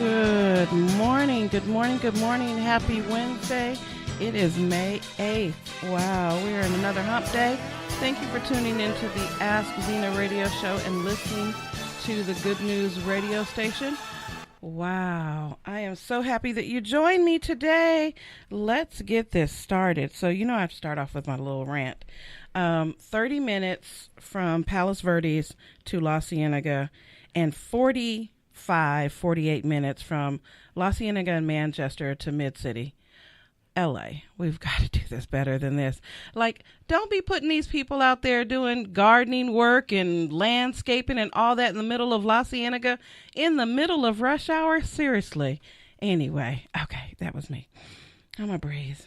Good morning, good morning, good morning. Happy Wednesday. It is May 8th. Wow, we are in another hump day. Thank you for tuning into the AskZena radio show and listening to the Good News radio station. Wow, I am so happy that you joined me today. Let's get this started. So, I have to start off with my little rant. 30 minutes from Palos Verdes to La Cienega and 48 minutes from La Cienega and Manchester to Mid-City, LA. We've got to do this better than this. Like, don't be putting these people out there doing gardening work and landscaping and all that in the middle of La Cienega in the middle of rush hour. Seriously. Anyway, okay, that was me. I'm going to breathe.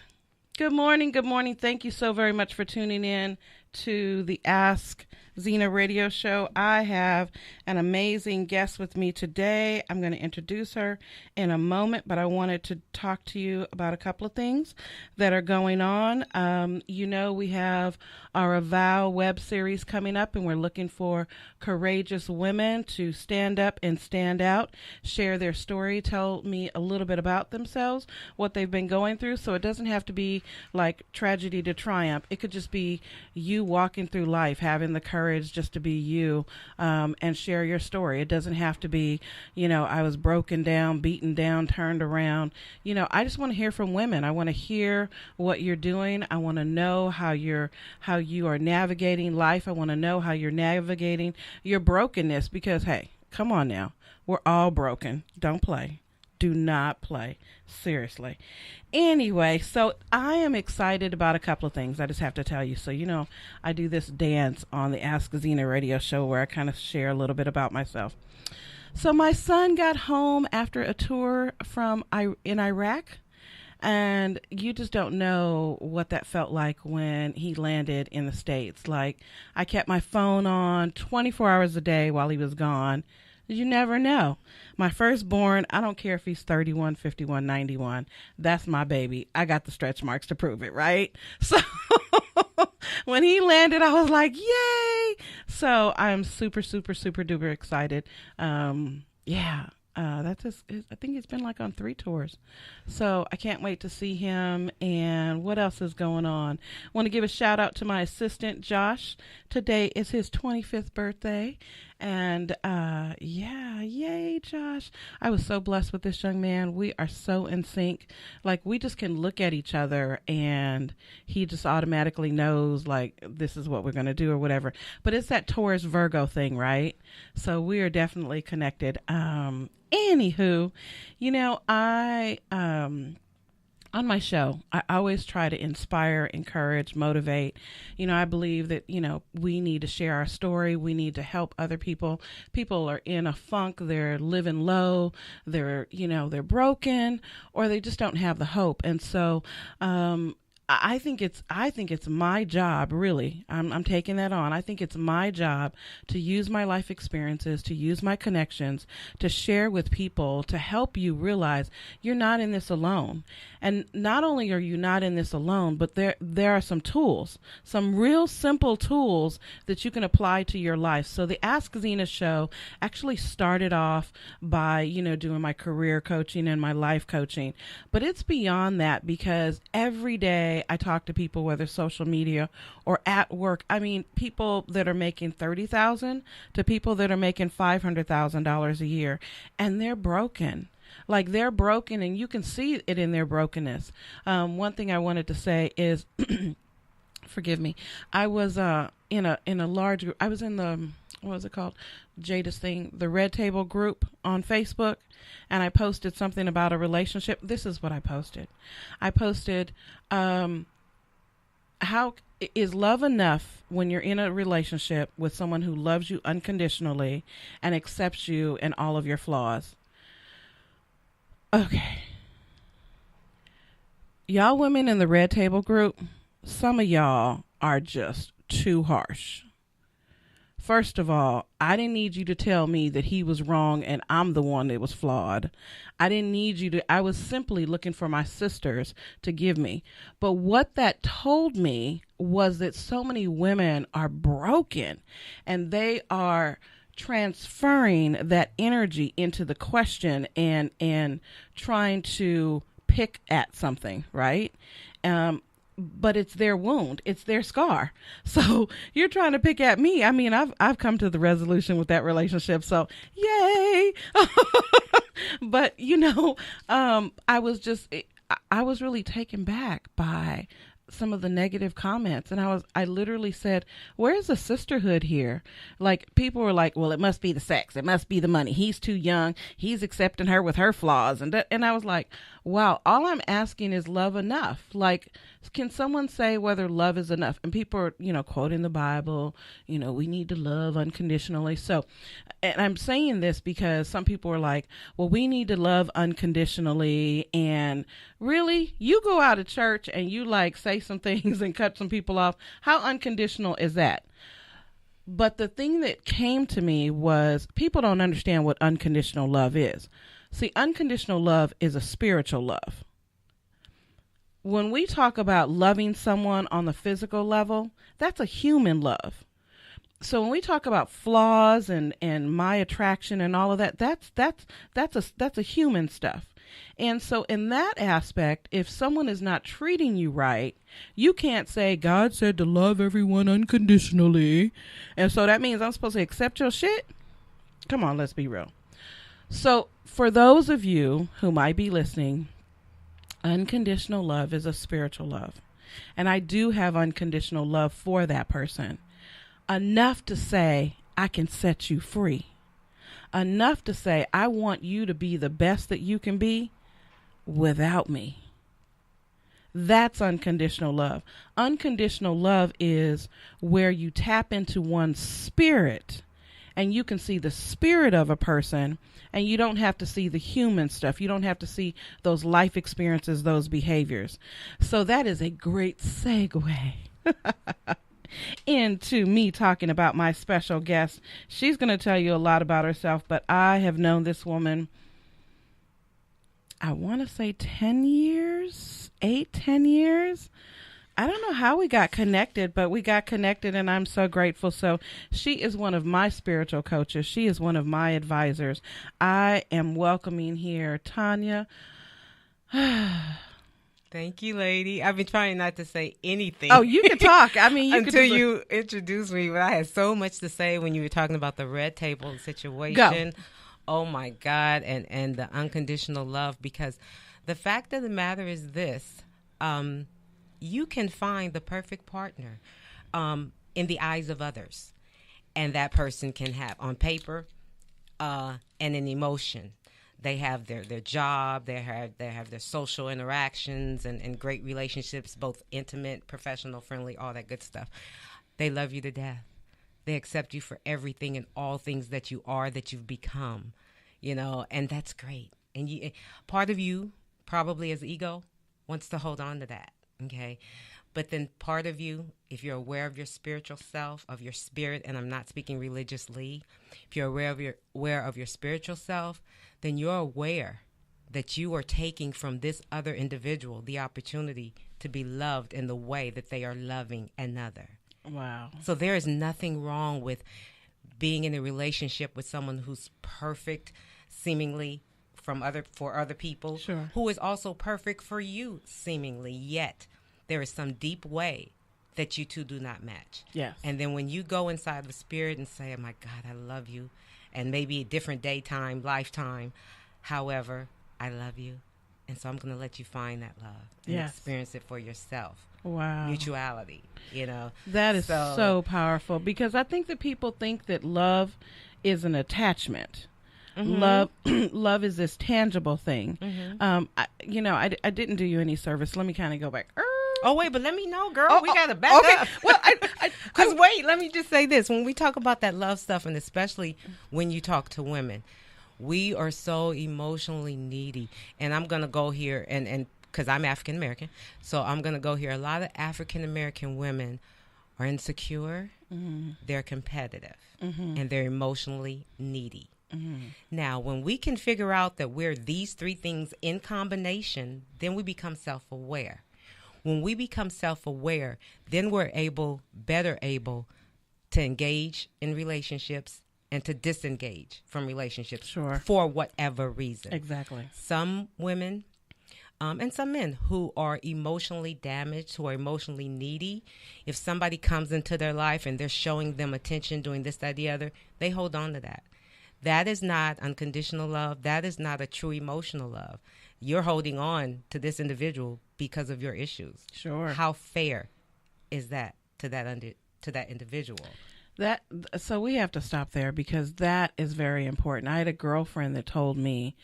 Good morning. Good morning. Thank you so very much for tuning in to the AskZena radio show. I have an amazing guest with me today. I'm going to introduce her in a moment, but I wanted to talk to you about a couple of things that are going on. We have our Avow web series coming up, and we're looking for courageous women to stand up and stand out, share their story, tell me a little bit about themselves, what they've been going through. So it doesn't have to be like tragedy to triumph. It could just be you walking through life, having the courage just to be you, and share your story. It doesn't have to be, I was broken down, beaten down, turned around. I just want to hear from women. I want to hear what you're doing. I want to know how you are navigating life. I want to know how you're navigating your brokenness, because, hey, come on now. We're all broken. Don't play. Do not play. Seriously. Anyway, so I am excited about a couple of things. I just have to tell you. So, I do this dance on the AskZena radio show where I kind of share a little bit about myself. So my son got home after a tour in Iraq, and you just don't know what that felt like when he landed in the States. Like, I kept my phone on 24 hours a day while he was gone. You never know. My firstborn, I don't care if he's 31, 51, 91. That's my baby. I got the stretch marks to prove it, right? So when he landed, I was like, yay. So I'm super, super, super duper excited. That's just, I think he's been like on 3 tours. So I can't wait to see him. And what else is going on? Want to give a shout out to my assistant, Josh. Today is his 25th birthday. And yay, Josh. I was so blessed with this young man. We are so in sync. Like, we just can look at each other and he just automatically knows, like, this is what we're going to do or whatever. But it's that Taurus Virgo thing, right? So we are definitely connected. Anywho, on my show, I always try to inspire, encourage, motivate. I believe that, we need to share our story. We need to help other people. People are in a funk. They're living low. They're broken, or they just don't have the hope. And so, I think it's my job, really. I'm taking that on. I think it's my job to use my life experiences, to use my connections, to share with people, to help you realize you're not in this alone. And not only are you not in this alone, but there are some tools, some real simple tools that you can apply to your life. So the AskZena show actually started off by, doing my career coaching and my life coaching. But it's beyond that, because every day I talk to people, whether social media or at work. I mean, people that are making $30,000 to people that are making $500,000 a year, and they're broken. Like, they're broken, and you can see it in their brokenness. One thing I wanted to say is, forgive me, I was in a large group. I was in the, what was it called? Jada's thing, the Red Table group on Facebook, and I posted something about a relationship. This is what I posted. I posted, how is love enough when you're in a relationship with someone who loves you unconditionally and accepts you and all of your flaws? Okay. Y'all women in the Red Table group, some of y'all are just too harsh. First of all, I didn't need you to tell me that he was wrong and I'm the one that was flawed. I didn't need you to, I was simply looking for my sisters to give me. But what that told me was that so many women are broken and they are transferring that energy into the question and trying to pick at something, right? But it's their wound, it's their scar. So you're trying to pick at me. I mean, I've come to the resolution with that relationship, so yay. But I was really taken back by some of the negative comments, and I literally said, where's the sisterhood here? Like, people were like, well, it must be the sex, it must be the money, he's too young, he's accepting her with her flaws, and I was like, wow, all I'm asking is love enough. Like, can someone say whether love is enough? And people are, quoting the Bible, we need to love unconditionally. So, and I'm saying this because some people are like, well, we need to love unconditionally. And really, you go out of church and you like say some things and cut some people off. How unconditional is that? But the thing that came to me was people don't understand what unconditional love is. See, unconditional love is a spiritual love. When we talk about loving someone on the physical level, that's a human love. So when we talk about flaws and my attraction and all of that, that's a human stuff. And so in that aspect, if someone is not treating you right, you can't say, God said to love everyone unconditionally. And so that means I'm supposed to accept your shit? Come on, let's be real. So for those of you who might be listening, unconditional love is a spiritual love. And I do have unconditional love for that person. Enough to say, I can set you free. Enough to say, I want you to be the best that you can be without me. That's unconditional love. Unconditional love is where you tap into one's spirit and you can see the spirit of a person, and you don't have to see the human stuff. You don't have to see those life experiences, those behaviors. So that is a great segue into me talking about my special guest. She's going to tell you a lot about herself, but I have known this woman, I want to say 10 years, 10 years. I don't know how we got connected, but we got connected, and I'm so grateful. So she is one of my spiritual coaches. She is one of my advisors. I am welcoming here Tanya. Thank you, lady. I've been trying not to say anything. Oh, you can talk. I mean, until you introduced me, but I had so much to say when you were talking about the red table situation. Go. Oh my God, and the unconditional love, because the fact of the matter is this. You can find the perfect partner in the eyes of others. And that person can have on paper and in emotion. They have their job, they have their social interactions and great relationships, both intimate, professional, friendly, all that good stuff. They love you to death. They accept you for everything and all things that you are, that you've become, and that's great. And part of you, probably as ego, wants to hold on to that. Okay. But then part of you, if you're aware of your spiritual self, of your spirit, and I'm not speaking religiously, if you're aware of your spiritual self, then you're aware that you are taking from this other individual the opportunity to be loved in the way that they are loving another. Wow. So there is nothing wrong with being in a relationship with someone who's perfect, seemingly, for other people, sure, who is also perfect for you, seemingly, yet there is some deep way that you two do not match. Yes. And then when you go inside the spirit and say, oh my God, I love you, and maybe a different daytime, lifetime, however, I love you, and so I'm going to let you find that love and experience it for yourself. Wow. Mutuality, That is so powerful, because I think that people think that love is an attachment. Mm-hmm. Love is this tangible thing. Mm-hmm. I didn't do you any service. Let me kind of go back. Oh, wait, but let me know, girl. We got to back up. Well, because wait, let me just say this. When we talk about that love stuff, and especially when you talk to women, we are so emotionally needy. And I'm going to go here, and because I'm African American, so I'm going to go here. A lot of African American women are insecure, they're competitive, and they're emotionally needy. Now, when we can figure out that we're these three things in combination, then we become self-aware. When we become self-aware, then we're better able to engage in relationships and to disengage from relationships Sure. for whatever reason. Exactly. Some women and some men who are emotionally damaged, who are emotionally needy, if somebody comes into their life and they're showing them attention, doing this, that, the other, they hold on to that. That is not unconditional love. That is not a true emotional love. You're holding on to this individual because of your issues. Sure. How fair is that to that individual? So we have to stop there because that is very important. I had a girlfriend that told me,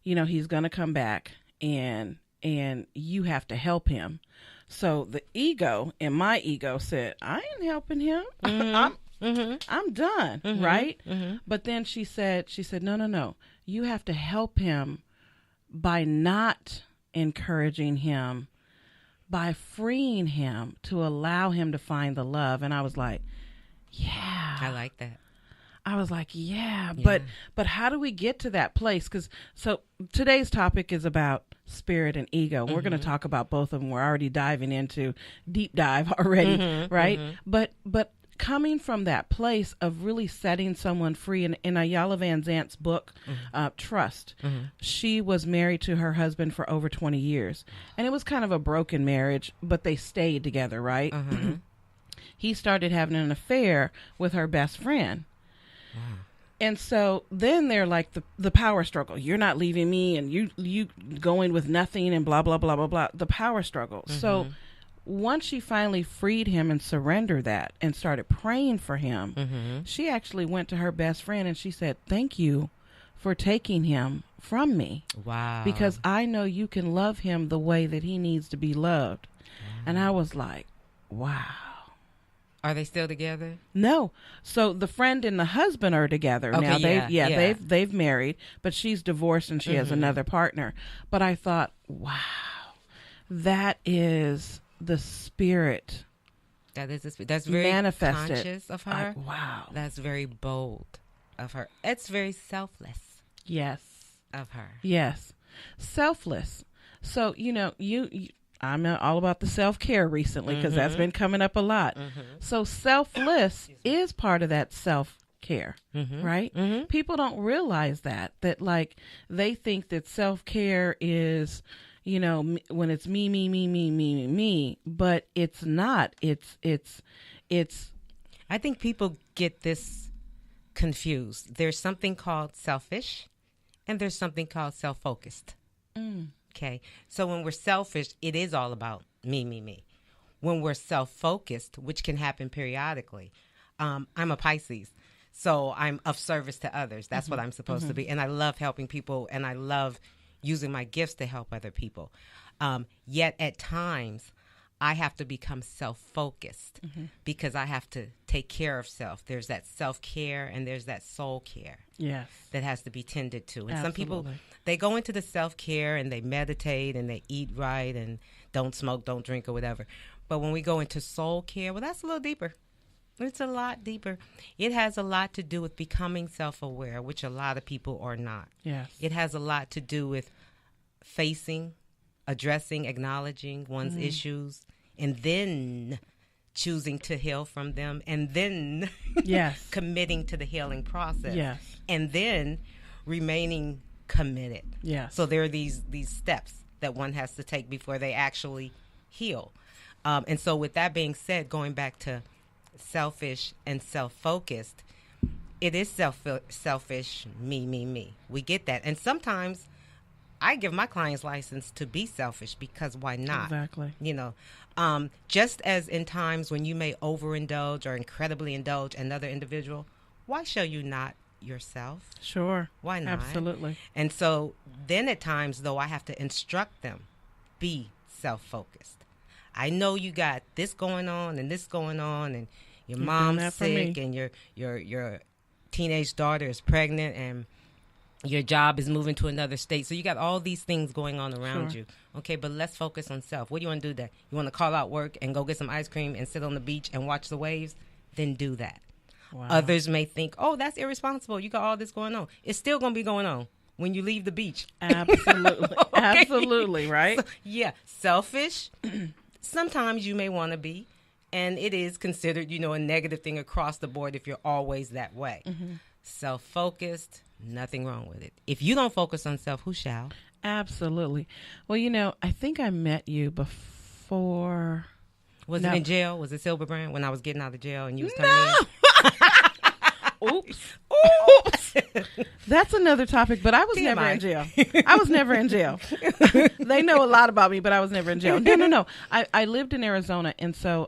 he's going to come back and you have to help him. So the ego in my ego said, I ain't helping him. I'm done. Right. But then she said, no. You have to help him by not encouraging him, by freeing him to allow him to find the love. And I was like, yeah. I like that. I was like, yeah. But how do we get to that place? So today's topic is about spirit and ego. We're going to talk about both of them. We're already diving into deep dive already, right? But coming from that place of really setting someone free, in Ayala Van Zant's book, Trust, she was married to her husband for over 20 years. And it was kind of a broken marriage, but they stayed together, right? He started having an affair with her best friend. Wow. And so then they're like the power struggle. You're not leaving me, and you going with nothing, and blah, blah, blah, blah, blah. The power struggle. So once she finally freed him and surrendered that and started praying for him, she actually went to her best friend and she said, thank you for taking him from me. Wow. Because I know you can love him the way that he needs to be loved. And I was like, wow. Are they still together? No. So the friend and the husband are together now. They've married, but she's divorced and she has another partner. But I thought, wow, that is the spirit. That is the spirit. That's very manifested. Conscious of her. Wow. That's very bold of her. It's very selfless. Yes. Of her. Yes. Selfless. So, I'm all about the self-care recently because that's been coming up a lot. So selfless is part of that self-care, right? People don't realize that like they think that self-care is, when it's me, but it's not. It's. I think people get this confused. There's something called selfish and there's something called self-focused. Okay, so when we're selfish, it is all about me. When we're self-focused, which can happen periodically, I'm a Pisces, so I'm of service to others. That's what I'm supposed to be, and I love helping people, and I love using my gifts to help other people. Yet at times, I have to become self-focused because I have to take care of self. There's that self-care and there's that soul care. Yes. That has to be tended to. And Absolutely. Some people, they go into the self-care and they meditate and they eat right and don't smoke, don't drink or whatever. But when we go into soul care, well, that's a little deeper. It's a lot deeper. It has a lot to do with becoming self-aware, which a lot of people are not. Yes. It has a lot to do with facing, addressing, acknowledging one's issues, and then choosing to heal from them, and then yes. committing to the healing process. Yes. And then remaining committed. Yes. So there are these steps that one has to take before they actually heal. And so with that being said, going back to selfish and self-focused, it is selfish, me. We get that. And sometimes I give my clients license to be selfish because why not? Exactly. Just as in times when you may overindulge or incredibly indulge another individual, why show you not yourself? Sure. Why not? Absolutely. And so then at times, though, I have to instruct them, be self-focused. I know you got this going on and this going on, and your mom's sick and your teenage daughter is pregnant and your job is moving to another state. So you got all these things going on around you. Okay, but let's focus on self. What do you want to do today? You want to call out work and go get some ice cream and sit on the beach and watch the waves? Then do that. Wow. Others may think, oh, that's irresponsible. You got all this going on. It's still going to be going on when you leave the beach. Absolutely. Okay. Absolutely, right? So, yeah, selfish. Sometimes you may want to be. And it is considered, a negative thing across the board if you're always that way. self-focused, nothing wrong with it. If you don't focus on self, who shall? Absolutely. Well, I think I met you before. Was No. it in jail? Was it Silver Brand when I was getting out of jail and you was coming in? Oops. That's another topic, but I was never in jail. I was never in jail. They know a lot about me, but I was never in jail. No. I lived in Arizona, and so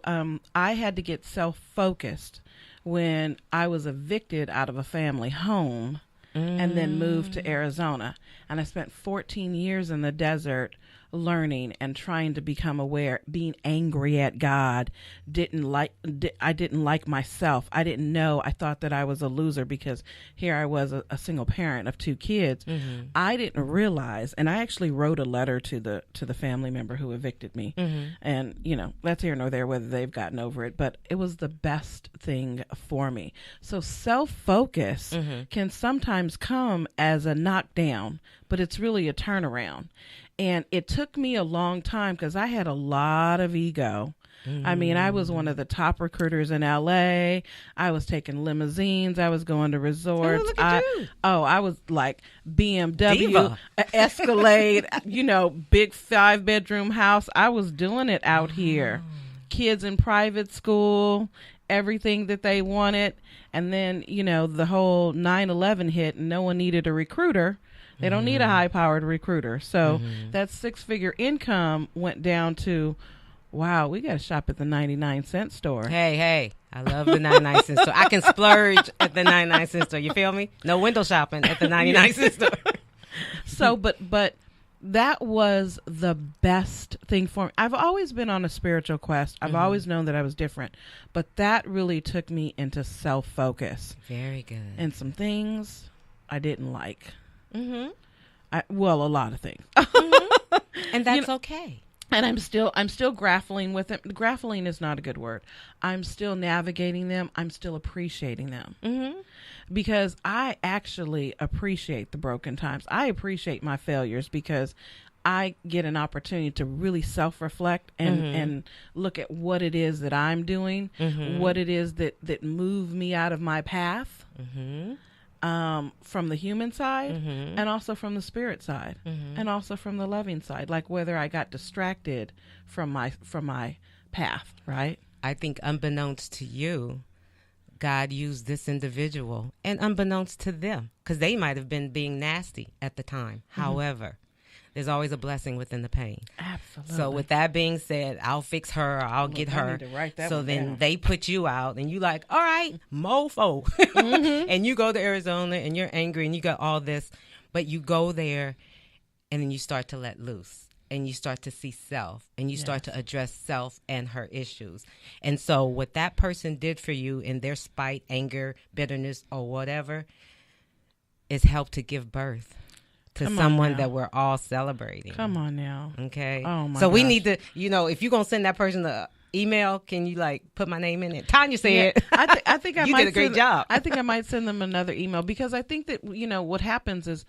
I had to get self-focused when I was evicted out of a family home and then moved to Arizona. And I spent 14 years in the desert learning and trying to become aware, being angry at God. I didn't like myself. I didn't know. I thought that I was a loser because here I was a single parent of 2 kids. Mm-hmm. I didn't realize, and I actually wrote a letter to the family member who evicted me. Mm-hmm. And that's here nor there whether they've gotten over it, but it was the best thing for me. So self-focus can sometimes come as a knockdown, but it's really a turnaround. And it took me a long time because I had a lot of ego. I mean, I was one of the top recruiters in LA. I was taking limousines. I was going to resorts. Oh, look at you. I was like BMW, Diva. Escalade, big 5-bedroom house. I was doing it out here. Kids in private school, everything that they wanted. And then, the whole 9/11 hit and no one needed a recruiter. They don't need a high-powered recruiter. So that 6-figure income went down to, wow, we got to shop at the 99-cent store. Hey, I love the 99-cent store. I can splurge at the 99-cent store. You feel me? No window shopping at the 99-cent store. So, but that was the best thing for me. I've always been on a spiritual quest. I've always known that I was different. But that really took me into self-focus. Very good. And some things I didn't like. Mm-hmm. A lot of things. And that's okay. And I'm still grappling with them. Grappling is not a good word. I'm still navigating them. I'm still appreciating them. Mm-hmm. Because I actually appreciate the broken times. I appreciate my failures because I get an opportunity to really self-reflect and look at what it is that I'm doing, what it is that moved me out of my path. From the human side and also from the spirit side and also from the loving side, like whether I got distracted from my path, right? I think unbeknownst to you, God used this individual, and unbeknownst to them, because they might have been being nasty at the time. However, there's always a blessing within the pain. Absolutely. So with that being said, I'll fix her, or I'll get her. I need to write that so one then down. they put you out, and you like, all right, mofo. And you go to Arizona, and you're angry, and you got all this. But you go there, and then you start to let loose, and you start to see self, and you start to address self and her issues. And so what that person did for you in their spite, anger, bitterness, or whatever, is help to give birth to someone that we're all celebrating. Come on now. Okay. Oh my So we gosh. need to, if you're going to send that person the email, can you put my name in it? Tanya said. I think I you might did a great job. I think I might send them another email because I think that, what happens is,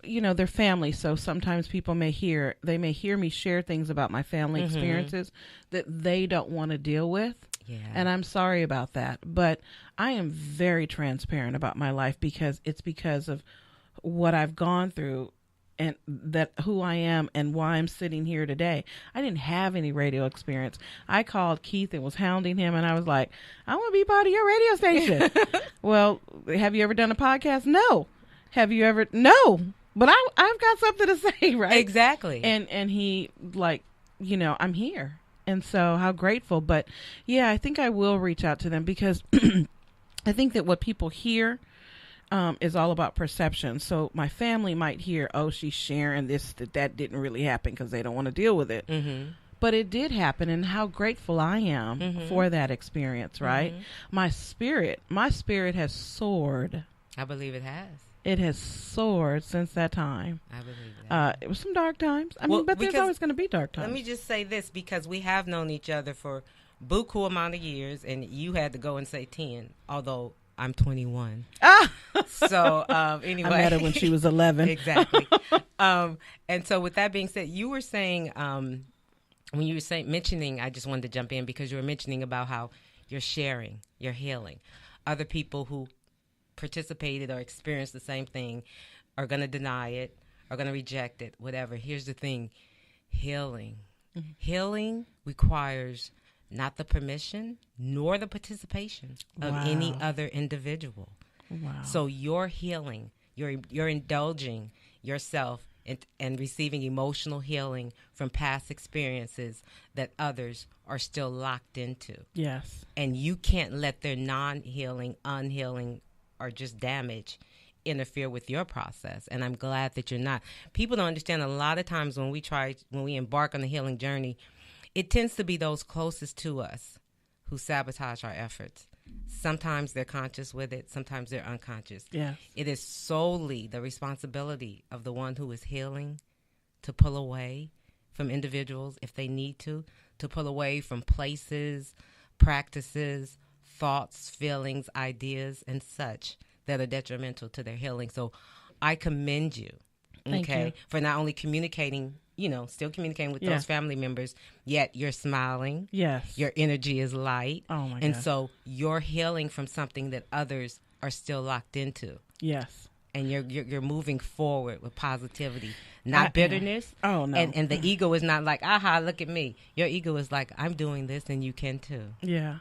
they're family. So sometimes people may hear me share things about my family experiences that they don't want to deal with. Yeah. And I'm sorry about that. But I am very transparent about my life because it's because of what I've gone through and that who I am and why I'm sitting here today. I didn't have any radio experience. I called Keith and was hounding him and I was like, I want to be part of your radio station. Well, have you ever done a podcast? No. Have you ever? No. But I've got something to say, right? Exactly. And he I'm here. And so how grateful. But yeah, I think I will reach out to them because I think that what people hear is all about perception. So my family might hear, oh, she's sharing this, that didn't really happen because they don't want to deal with it. Mm-hmm. But it did happen, and how grateful I am for that experience, right? My spirit has soared. I believe it has. It has soared since that time. I believe that. It was some dark times. But there's always going to be dark times. Let me just say this, because we have known each other for buku amount of years, and you had to go and say 10, although I'm 21. So anyway. I met her when she was 11. Exactly. And so with that being said, you were saying, when you were mentioning, I just wanted to jump in because you were mentioning about how you're sharing, you're healing. Other people who participated or experienced the same thing are going to deny it, are going to reject it, whatever. Here's the thing. Healing. Mm-hmm. Healing requires not the permission nor the participation of any other individual. Wow. So you're healing, you're indulging yourself and receiving emotional healing from past experiences that others are still locked into. Yes. And you can't let their non-healing, unhealing, or just damage interfere with your process. And I'm glad that you're not. People don't understand a lot of times when we embark on the healing journey, it tends to be those closest to us who sabotage our efforts. Sometimes they're conscious with it. Sometimes they're unconscious. Yes. It is solely the responsibility of the one who is healing to pull away from individuals if they need to pull away from places, practices, thoughts, feelings, ideas, and such that are detrimental to their healing. So I commend you, Thank you. For not only communicating, still communicating with those family members, yet you're smiling. Yes. Your energy is light. Oh, my God. And so you're healing from something that others are still locked into. Yes. And you're moving forward with positivity, not bitterness. Oh, no. And the ego is not like, aha, look at me. Your ego is like, I'm doing this and you can too. Yeah.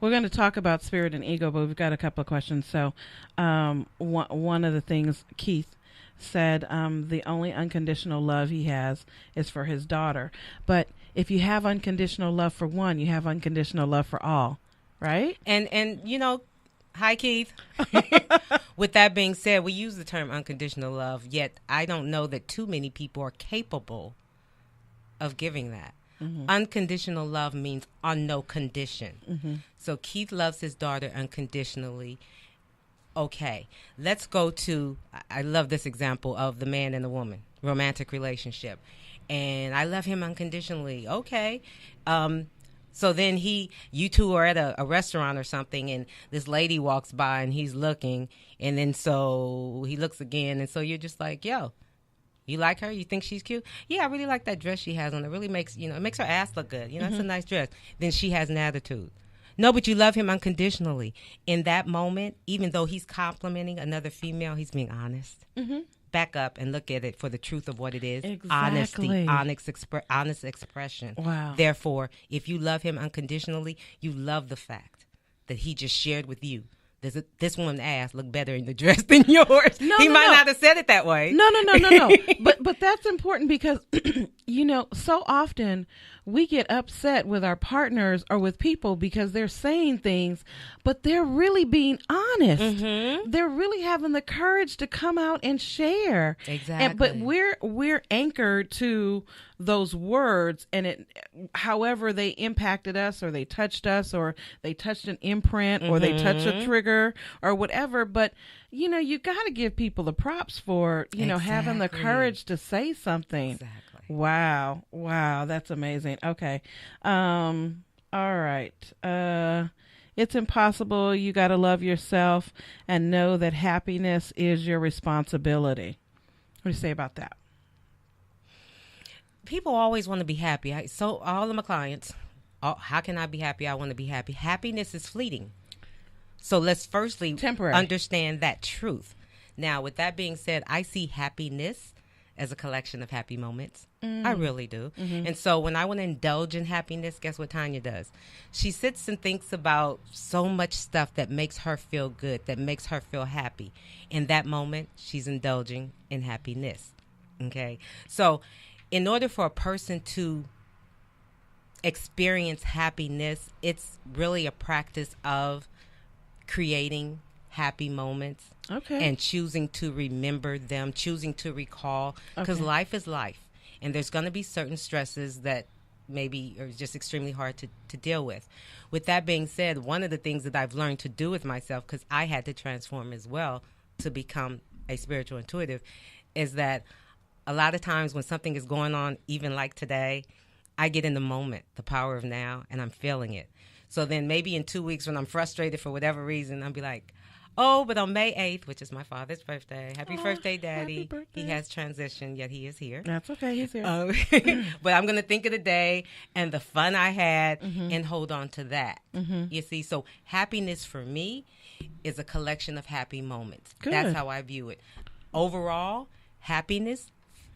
We're going to talk about spirit and ego, but we've got a couple of questions. So one of the things Keith said, the only unconditional love he has is for his daughter. But if you have unconditional love for one, you have unconditional love for all, right? And hi, Keith. With that being said, we use the term unconditional love, yet I don't know that too many people are capable of giving that. Mm-hmm. Unconditional love means on no condition. Mm-hmm. So Keith loves his daughter unconditionally. Okay, let's go to, I love this example of the man and the woman, romantic relationship. And I love him unconditionally. Okay. So then you two are at a restaurant or something, and this lady walks by and he's looking, and then so he looks again, and so you're just like, yo, you like her? You think she's cute? Yeah, I really like that dress she has on. It really makes, it makes her ass look good. It's a nice dress. Then she has an attitude. No, but you love him unconditionally. In that moment, even though he's complimenting another female, he's being honest. Mm-hmm. Back up and look at it for the truth of what it is. Exactly. Honesty, honest expression. Wow. Therefore, if you love him unconditionally, you love the fact that he just shared with you. This woman's ass look better in the dress than yours. He might not have said it that way. No. But that's important because, so often we get upset with our partners or with people because they're saying things, but they're really being honest. Mm-hmm. They're really having the courage to come out and share. Exactly. But we're anchored to those words, and however they impacted us, or they touched us, or they touched an imprint, or they touched a trigger, or whatever. But you got to give people the props for having the courage to say something. Exactly. Wow, that's amazing. Okay, all right. It's impossible. You got to love yourself and know that happiness is your responsibility. What do you say about that? People always want to be happy. So all of my clients, how can I be happy? I want to be happy. Happiness is fleeting. So let's firstly understand that truth. Now, with that being said, I see happiness as a collection of happy moments. I really do. Mm-hmm. And so when I want to indulge in happiness, guess what Tanya does? She sits and thinks about so much stuff that makes her feel good, that makes her feel happy. In that moment, she's indulging in happiness. Okay? So in order for a person to experience happiness, it's really a practice of creating happy moments. Okay. And choosing to remember them, choosing to recall, because life is life. And there's going to be certain stresses that maybe are just extremely hard to deal with. With that being said, one of the things that I've learned to do with myself, because I had to transform as well to become a spiritual intuitive, is that a lot of times when something is going on, even like today, I get in the moment, the power of now, and I'm feeling it. So then maybe in 2 weeks when I'm frustrated for whatever reason, I'll be like, oh, but on May 8th, which is my father's birthday, happy birthday, Daddy. Happy birthday. He has transitioned, yet he is here. That's okay, he's here. But I'm going to think of the day and the fun I had and hold on to that. Mm-hmm. You see, so happiness for me is a collection of happy moments. Good. That's how I view it. Overall, happiness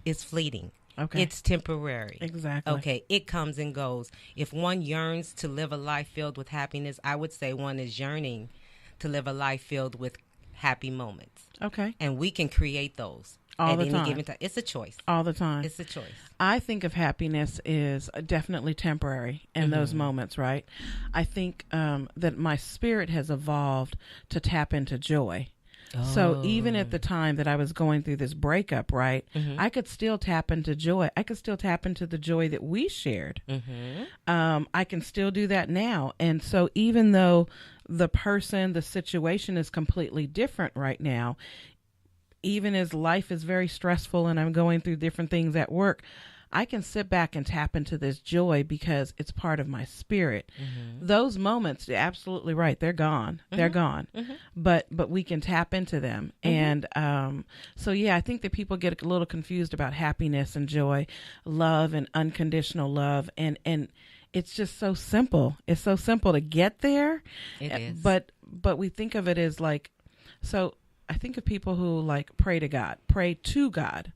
is fleeting. Okay. It's temporary. Exactly. Okay. It comes and goes. If one yearns to live a life filled with happiness, I would say one is yearning to live a life filled with happy moments. Okay. And we can create those all at the any time. given time. It's a choice. All the time. It's a choice. I think of happiness is definitely temporary in those moments, right? I think that my spirit has evolved to tap into joy. So even at the time that I was going through this breakup, right, I could still tap into joy. I could still tap into the joy that we shared. I can still do that now. And so even though the person, the situation is completely different right now, even as life is very stressful and I'm going through different things at work, I can sit back and tap into this joy because it's part of my spirit. Those moments, you're absolutely right. They're gone. They're gone. But we can tap into them. And so, yeah, I think that people get a little confused about happiness and joy, love and unconditional love. And it's just so simple. It's so simple to get there. It is. But we think of it as like, so I think of people who like pray to God,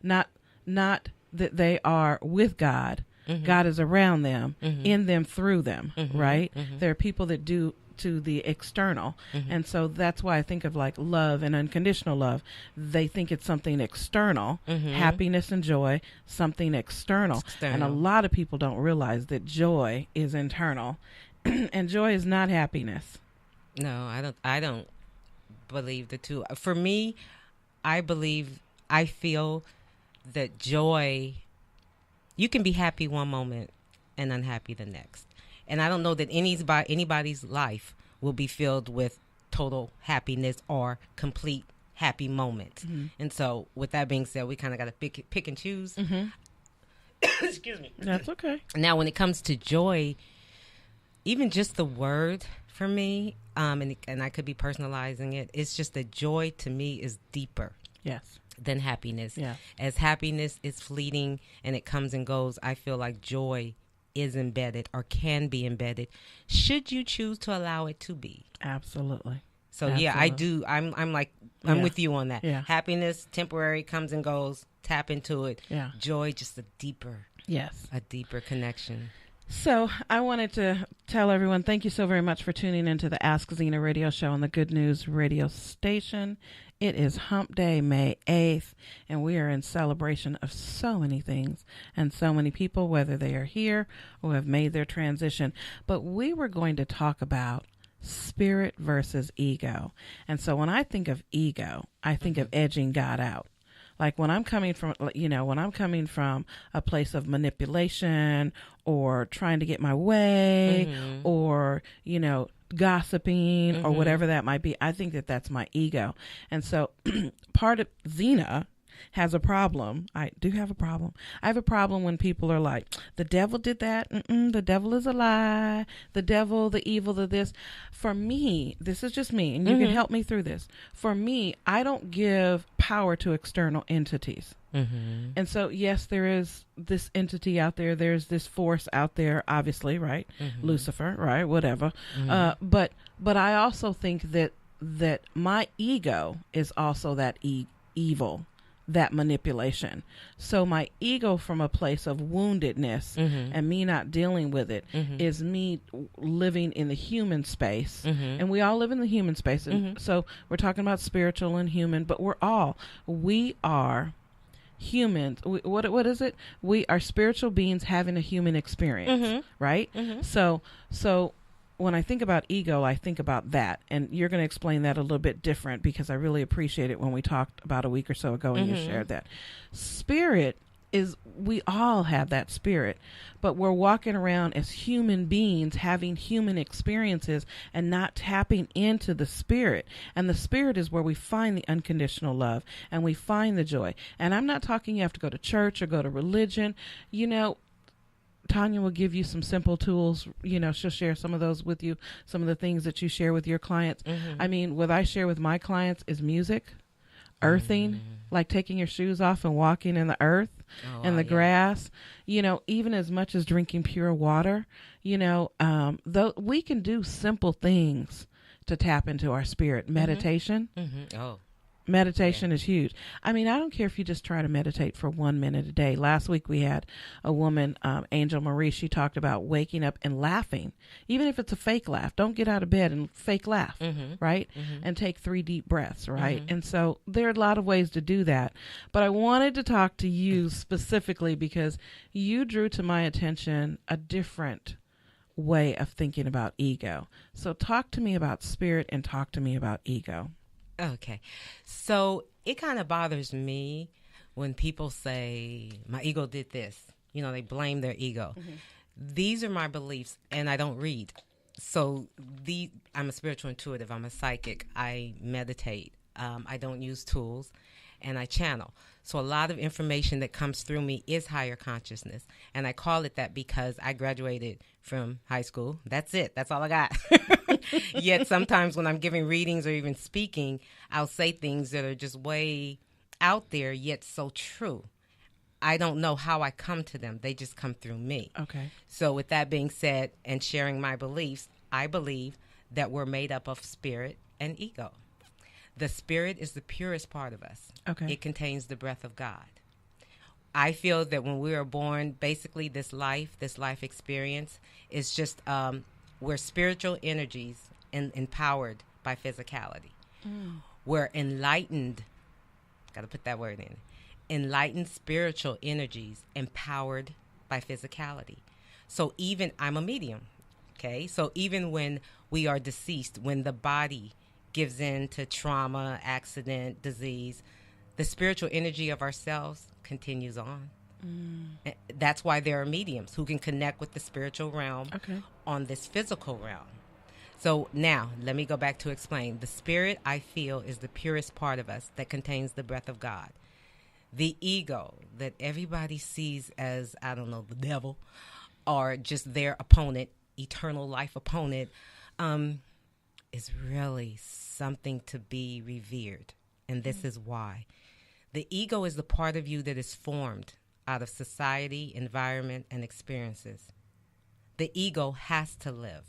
not that they are with God. God is around them, in them, through them, right? There are people that do to the external. And so that's why I think of like love and unconditional love. They think it's something external, happiness and joy, something external. And a lot of people don't realize that joy is internal and joy is not happiness. No, I don't believe the two. For me, I feel that joy, you can be happy one moment and unhappy the next. And I don't know that anybody's life will be filled with total happiness or complete happy moments. And so with that being said, we kind of got to pick and choose. Excuse me. That's okay. Now, when it comes to joy, even just the word for me, and I could be personalizing it, it's just that joy to me is deeper. Yes. Than happiness. Yeah. As happiness is fleeting and it comes and goes, I feel like joy is embedded or can be embedded should you choose to allow it to be. Absolutely. So yeah, I do. I'm with you on that. Yeah. Happiness, temporary, comes and goes. Tap into it. Yeah. Joy, just a deeper connection. So I wanted to tell everyone, thank you so very much for tuning into the Ask Zena radio show on the Good News radio station. It is Hump Day, May 8th, and we are in celebration of so many things and so many people, whether they are here or have made their transition. But we were going to talk about spirit versus ego. And so when I think of ego, I think of edging God out. Like when I'm coming from a place of manipulation or trying to get my way or, gossiping or whatever that might be, I think that that's my ego. And so part of Zena has a problem. I do have a problem. I have a problem when people are like, the devil did that. The devil is a lie. The devil, the evil, the this. For me, this is just me, and you can help me through this. For me, I don't give power to external entities. And so, yes, there is this entity out there. There's this force out there, obviously, right? Lucifer, right? Whatever. But I also think that my ego is also that evil, that manipulation. So my ego from a place of woundedness and me not dealing with it is me living in the human space. And we all live in the human space. And so we're talking about spiritual and human, but we are humans. What is it? We are spiritual beings having a human experience, right? So when I think about ego, I think about that. And you're going to explain that a little bit different because I really appreciate it when we talked about a week or so ago and you shared that. Spirit is, we all have that spirit, but we're walking around as human beings having human experiences and not tapping into the spirit. And the spirit is where we find the unconditional love and we find the joy. And I'm not talking you have to go to church or go to religion. Tanya will give you some simple tools. She'll share some of those with you, some of the things that you share with your clients. I mean, what I share with my clients is music, earthing, like taking your shoes off and walking in the earth and the grass, even as much as drinking pure water, though we can do simple things to tap into our spirit. Meditation. Oh, Meditation is huge. I mean, I don't care if you just try to meditate for 1 minute a day. Last week we had a woman, Angel Marie, she talked about waking up and laughing. Even if it's a fake laugh, don't get out of bed and fake laugh, right? And take 3 deep breaths, right? And so there are a lot of ways to do that. But I wanted to talk to you specifically because you drew to my attention a different way of thinking about ego. So talk to me about spirit and talk to me about ego. okay. So it kind of bothers me when people say, my ego did this. You know, they blame their ego. These are my beliefs, and I don't read. So I'm a spiritual intuitive. I'm a psychic. I meditate. I don't use tools, and I channel. So a lot of information that comes through me is higher consciousness. And I call it that because I graduated from high school. That's it. That's all I got. Yet sometimes when I'm giving readings or even speaking, I'll say things that are just way out there, yet so true. I don't know how I come to them. They just come through me. Okay. So with that being said and sharing my beliefs, I believe that we're made up of spirit and ego. The spirit is the purest part of us. Okay. It contains the breath of God. I feel that when we are born, basically this life experience is just we're spiritual energies empowered by physicality. We're enlightened, got to put that word in, enlightened spiritual energies empowered by physicality. So even, I'm a medium, okay? So even when we are deceased, when the body gives in to trauma, accident, disease, the spiritual energy of ourselves continues on. That's why there are mediums who can connect with the spiritual realm on this physical realm. So now, let me go back to explain. The spirit, I feel, is the purest part of us that contains the breath of God. The ego that everybody sees as, I don't know, the devil, or just their opponent, eternal life opponent, is really something to be revered. And this is why. The ego is the part of you that is formed out of society, environment, and experiences. The ego has to live.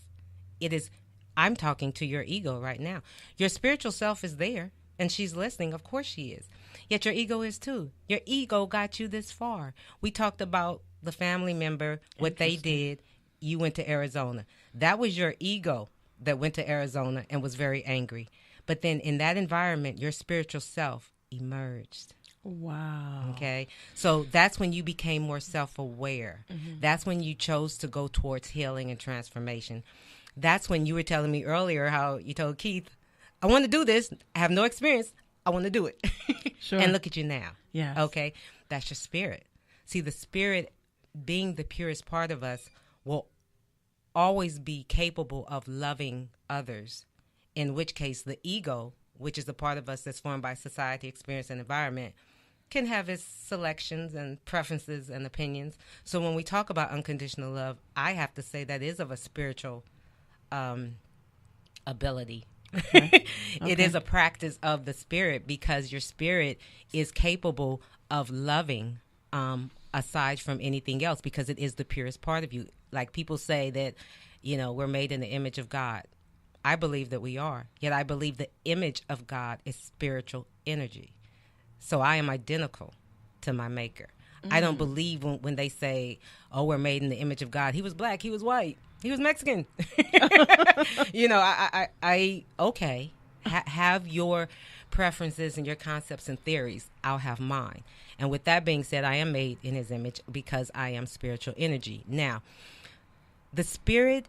It is, I'm talking to your ego right now. Your spiritual self is there, and she's listening. Of course she is. Yet your ego is too. Your ego got you this far. We talked about the family member, what they did. You went to Arizona. That was your ego that went to Arizona and was very angry. But then in that environment, your spiritual self emerged. Wow. Okay. So that's when you became more self-aware. That's when you chose to go towards healing and transformation. That's when you were telling me earlier how you told Keith, I want to do this. I have no experience. I want to do it. Sure. And look at you now. Yes. Okay. That's your spirit. See, the spirit being the purest part of us will always be capable of loving others, in which case the ego, which is the part of us that's formed by society, experience, and environment, can have its selections and preferences and opinions. So when we talk about unconditional love, I have to say that is of a spiritual ability. Okay. It is a practice of the spirit because your spirit is capable of loving aside from anything else because it is the purest part of you. Like people say that, you know, we're made in the image of God. I believe that we are. Yet I believe the image of God is spiritual energy. So I am identical to my maker. I don't believe when they say, oh, we're made in the image of God. He was black. He was white. He was Mexican. You know, okay, have your preferences and your concepts and theories. I'll have mine. And with that being said, I am made in his image because I am spiritual energy. Now, the spirit,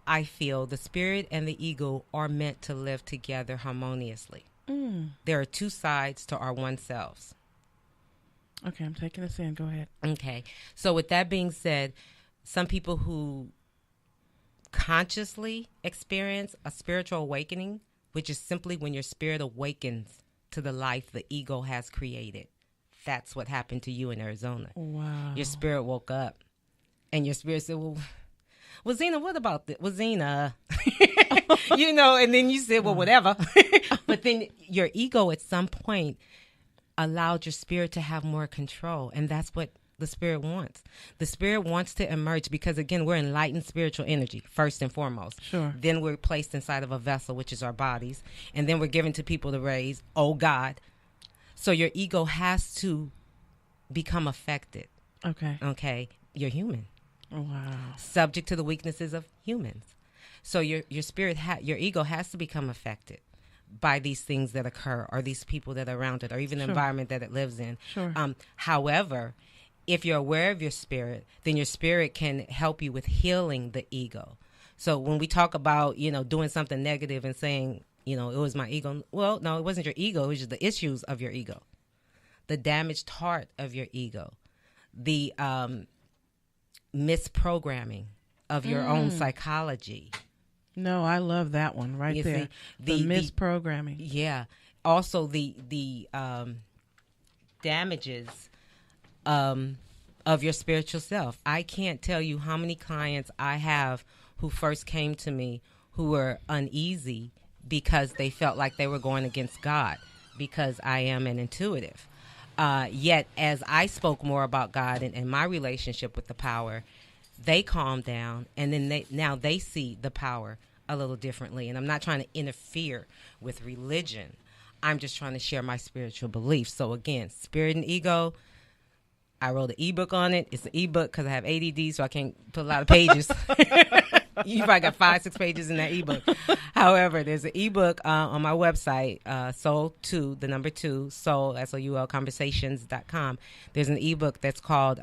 I feel, the spirit and the ego are meant to live together harmoniously. There are two sides to our one selves. Okay, I'm taking this in. Go ahead. Okay. So with that being said, some people who consciously experience a spiritual awakening, which is simply when your spirit awakens to the life the ego has created. That's what happened to you in Arizona. Wow. Your spirit woke up and your spirit said, well, Zena, what about this? Well, Zena, you know, and then you said, well, whatever. But then your ego at some point allowed your spirit to have more control. And that's what the spirit wants. The spirit wants to emerge because, again, we're enlightened spiritual energy, first and foremost. Sure. Then we're placed inside of a vessel, which is our bodies. And then we're given to people to raise, oh, God. So your ego has to become affected. Okay. You're human. Wow. Subject to the weaknesses of humans. So your spirit, your ego has to become affected by these things that occur, or these people that are around it, or even the environment that it lives in. Sure. However, if you're aware of your spirit, then your spirit can help you with healing the ego. So when we talk about, doing something negative and saying, it was my ego. Well, no, it wasn't your ego. It was just the issues of your ego, the damaged heart of your ego, the misprogramming of your own psychology. No, I love that one right there. The misprogramming. Yeah. Also, the damages of your spiritual self. I can't tell you how many clients I have who first came to me who were uneasy because they felt like they were going against God, because I am an intuitive. Yet, as I spoke more about God and my relationship with the power, they calmed down, and then now they see the power a little differently. And I'm not trying to interfere with religion. I'm just trying to share my spiritual beliefs. So again, spirit and ego, I wrote an ebook on it. It's an ebook because I have ADD, so I can't put a lot of pages. You probably got 5-6 pages in that ebook. However, there's an ebook on my website, Soul2, the number 2, Soul, SOUL, conversations.com. There's an ebook that's called,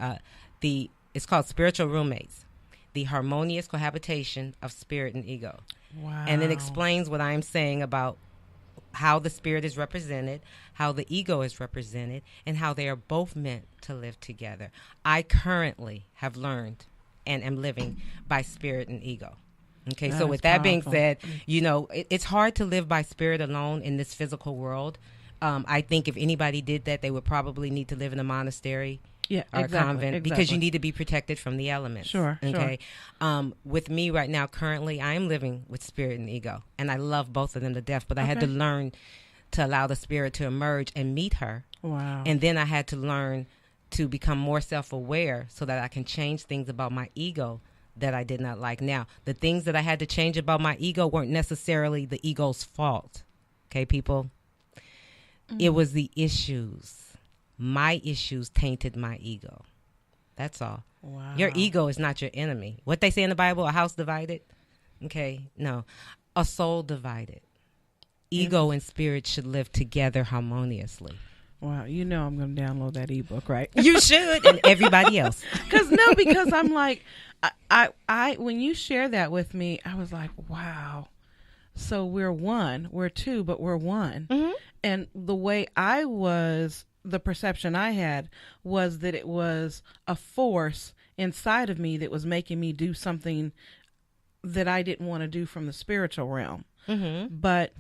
it's called Spiritual Roommates, the harmonious cohabitation of spirit and ego. Wow. And it explains what I'm saying about how the spirit is represented, how the ego is represented, and how they are both meant to live together. I currently have learned and am living by spirit and ego. Okay, so with that being said, it's hard to live by spirit alone in this physical world. I think if anybody did that, they would probably need to live in a monastery or a convent, because you need to be protected from the elements. Sure. Okay. With me right now, currently, I am living with spirit and ego, and I love both of them to death. But I had to learn to allow the spirit to emerge and meet her. Wow. And then I had to learn to become more self-aware so that I can change things about my ego that I did not like. Now, the things that I had to change about my ego weren't necessarily the ego's fault. Okay, people? It was the issues. My issues tainted my ego. That's all. Wow. Your ego is not your enemy. What they say in the Bible, a house divided? Okay, no. A soul divided. Ego and spirit should live together harmoniously. Wow, I'm going to download that ebook, right? You should, and everybody else. Because I'm like, I when you share that with me, I was like, wow. So we're one, we're two, but we're one. Mm-hmm. And the way the perception I had was that it was a force inside of me that was making me do something that I didn't want to do from the spiritual realm. Mm-hmm. But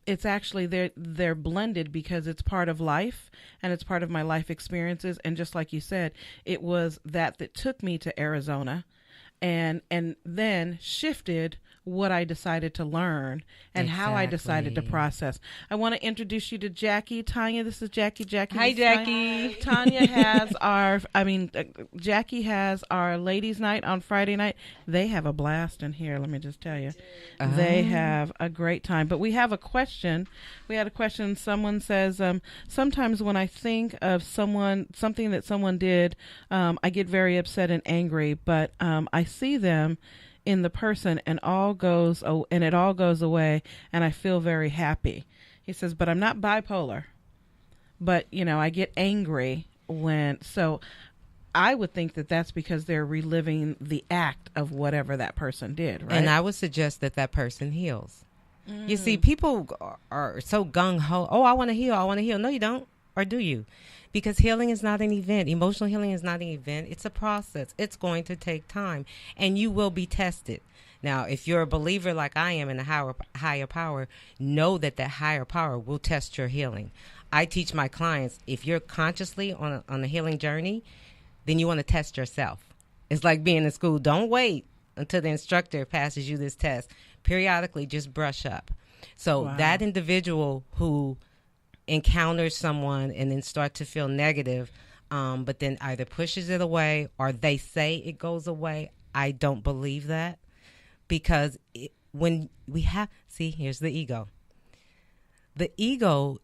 it's actually they're blended because it's part of life and it's part of my life experiences. And just like you said, it was that took me to Arizona and then shifted what I decided to learn and how I decided to process. I want to introduce you to Jackie. Tanya, this is Jackie. Hi, Jackie. Tanya has Jackie has our ladies' night on Friday night. They have a blast in here, let me just tell you. They have a great time. But we have a question. We had a question. Someone says, sometimes when I think of something that someone did, I get very upset and angry, but I see them in the person and it all goes away and I feel very happy. He says, but I'm not bipolar, but I get angry so I would think that that's because they're reliving the act of whatever that person did, right? And I would suggest that person heals. You see, people are so gung-ho. Oh, I want to heal. No, you don't. Or do you? Because healing is not an event. Emotional healing is not an event. It's a process. It's going to take time. And you will be tested. Now, if you're a believer like I am in a higher power, know that higher power will test your healing. I teach my clients, if you're consciously on a healing journey, then you want to test yourself. It's like being in school. Don't wait until the instructor passes you this test. Periodically, just brush up. So that individual who encounters someone and then start to feel negative, but then either pushes it away or they say it goes away. I don't believe that, because when we have, see, here's the ego. The ego,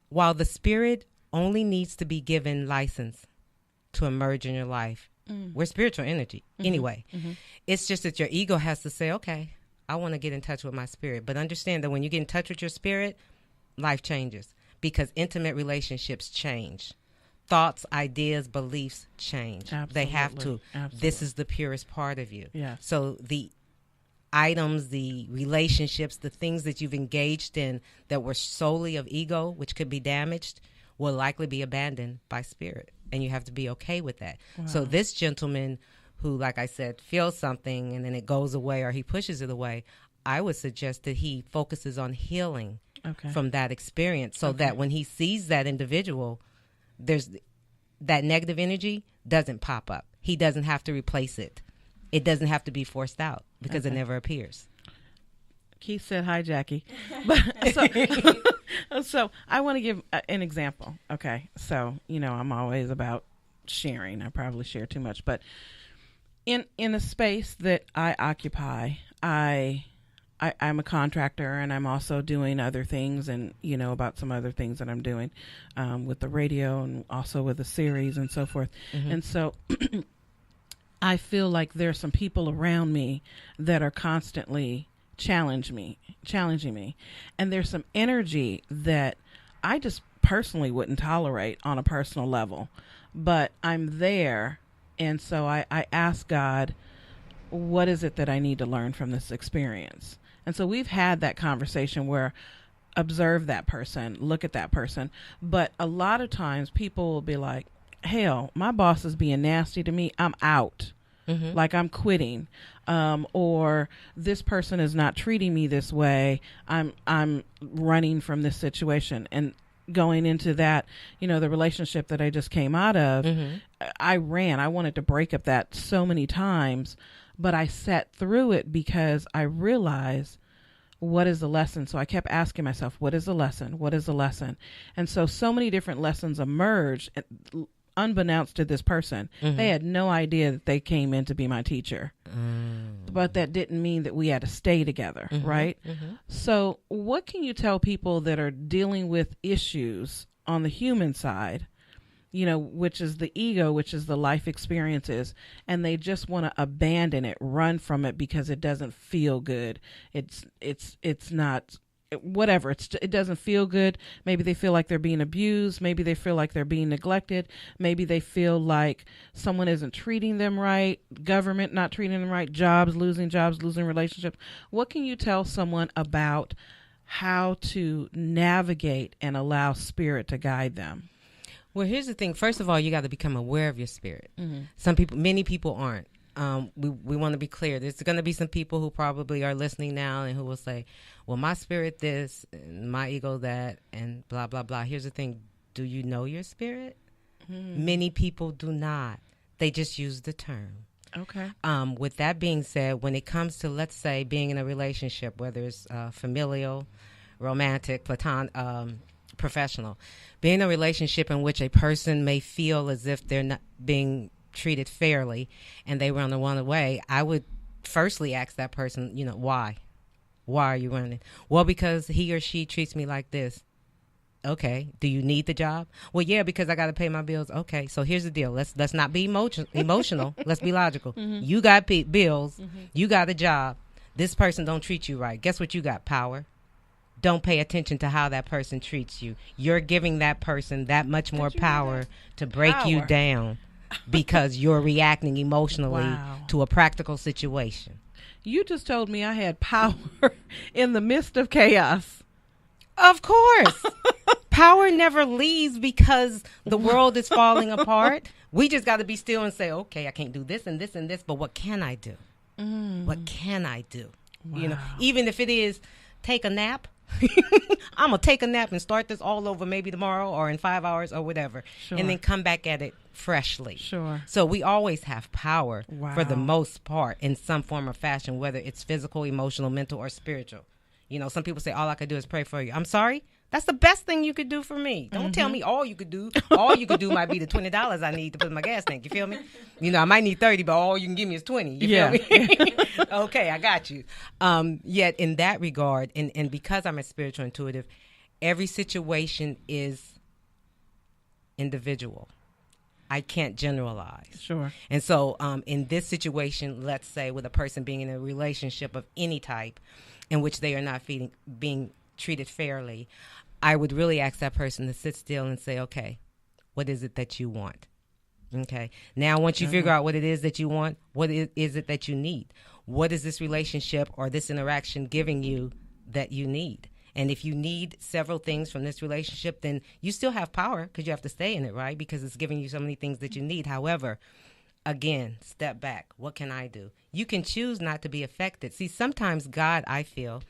while the spirit only needs to be given license to emerge in your life, we're spiritual energy anyway. It's just that your ego has to say, okay, I want to get in touch with my spirit. But understand that when you get in touch with your spirit, life changes, because intimate relationships change. Thoughts, ideas, beliefs change. Absolutely. They have to. Absolutely. This is the purest part of you. Yes. So the items, the relationships, the things that you've engaged in that were solely of ego, which could be damaged, will likely be abandoned by spirit. And you have to be okay with that. Wow. So this gentleman who, like I said, feels something and then it goes away or he pushes it away, I would suggest that he focuses on healing from that experience, so that when he sees that individual, there's that negative energy doesn't pop up. He doesn't have to replace it. It doesn't have to be forced out, because it never appears. Keith said, hi, Jackie. But so I want to give an example. Okay. So, I'm always about sharing. I probably share too much, but in a space that I occupy, I'm a contractor, and I'm also doing other things, and about some other things that I'm doing with the radio and also with the series and so forth. And so I feel like there's some people around me that are constantly challenging me, and there's some energy that I just personally wouldn't tolerate on a personal level, but I'm there. And so I ask God, what is it that I need to learn from this experience? And so we've had that conversation where observe that person, look at that person. But a lot of times people will be like, hell, my boss is being nasty to me. I'm out. Like I'm quitting. Or this person is not treating me this way. I'm running from this situation. And going into that, the relationship that I just came out of, I wanted to break up that so many times. But I sat through it because I realized, what is the lesson? So I kept asking myself, what is the lesson? What is the lesson? And so many different lessons emerged, unbeknownst to this person. They had no idea that they came in to be my teacher. But that didn't mean that we had to stay together, right? So what can you tell people that are dealing with issues on the human side, which is the ego, which is the life experiences, and they just want to abandon it, run from it because it doesn't feel good. It's not whatever. It doesn't feel good. Maybe they feel like they're being abused. Maybe they feel like they're being neglected. Maybe they feel like someone isn't treating them right. Government not treating them right. Losing jobs, losing relationships. What can you tell someone about how to navigate and allow spirit to guide them? Well, here's the thing. First of all, you got to become aware of your spirit. Many people aren't. We want to be clear. There's going to be some people who probably are listening now and who will say, well, my spirit this, and my ego that, and blah, blah, blah. Here's the thing. Do you know your spirit? Many people do not. They just use the term. Okay. With that being said, when it comes to, let's say, being in a relationship, whether it's familial, romantic, platonic, professional, being in a relationship in which a person may feel as if they're not being treated fairly and they run the one way, I would firstly ask that person, why? Why are you running? Well, because he or she treats me like this. Okay. Do you need the job? Well, yeah, because I got to pay my bills. Okay. So here's the deal. Let's not be emotional. Let's be logical. You got bills. You got a job. This person don't treat you right. Guess what? You got power. Don't pay attention to how that person treats you. You're giving that person that much more power to break you down because you're reacting emotionally to a practical situation. You just told me I had power in the midst of chaos. Of course. Power never leaves because the world is falling apart. We just got to be still and say, okay, I can't do this and this and this, but what can I do? What can I do? Wow. Even if it is take a nap. I'm going to take a nap and start this all over maybe tomorrow or in 5 hours or whatever. Sure. And then come back at it freshly. Sure. So we always have power for the most part in some form or fashion, whether it's physical, emotional, mental, or spiritual. Some people say, all I can do is pray for you. I'm sorry? That's the best thing you could do for me. Don't tell me all you could do. All you could do might be the $20 I need to put in my gas tank. You feel me? I might need 30, but all you can give me is 20. You feel me? Okay, I got you. Yet in that regard, and because I'm a spiritual intuitive, every situation is individual. I can't generalize. Sure. And so in this situation, let's say with a person being in a relationship of any type in which they are not being treated fairly, I would really ask that person to sit still and say, okay, what is it that you want? Okay. Now, once you figure out what it is that you want, what is it that you need? What is this relationship or this interaction giving you that you need? And if you need several things from this relationship, then you still have power because you have to stay in it, right? Because it's giving you so many things that you need. However, again, step back. What can I do? You can choose not to be affected. See, sometimes God, I feel,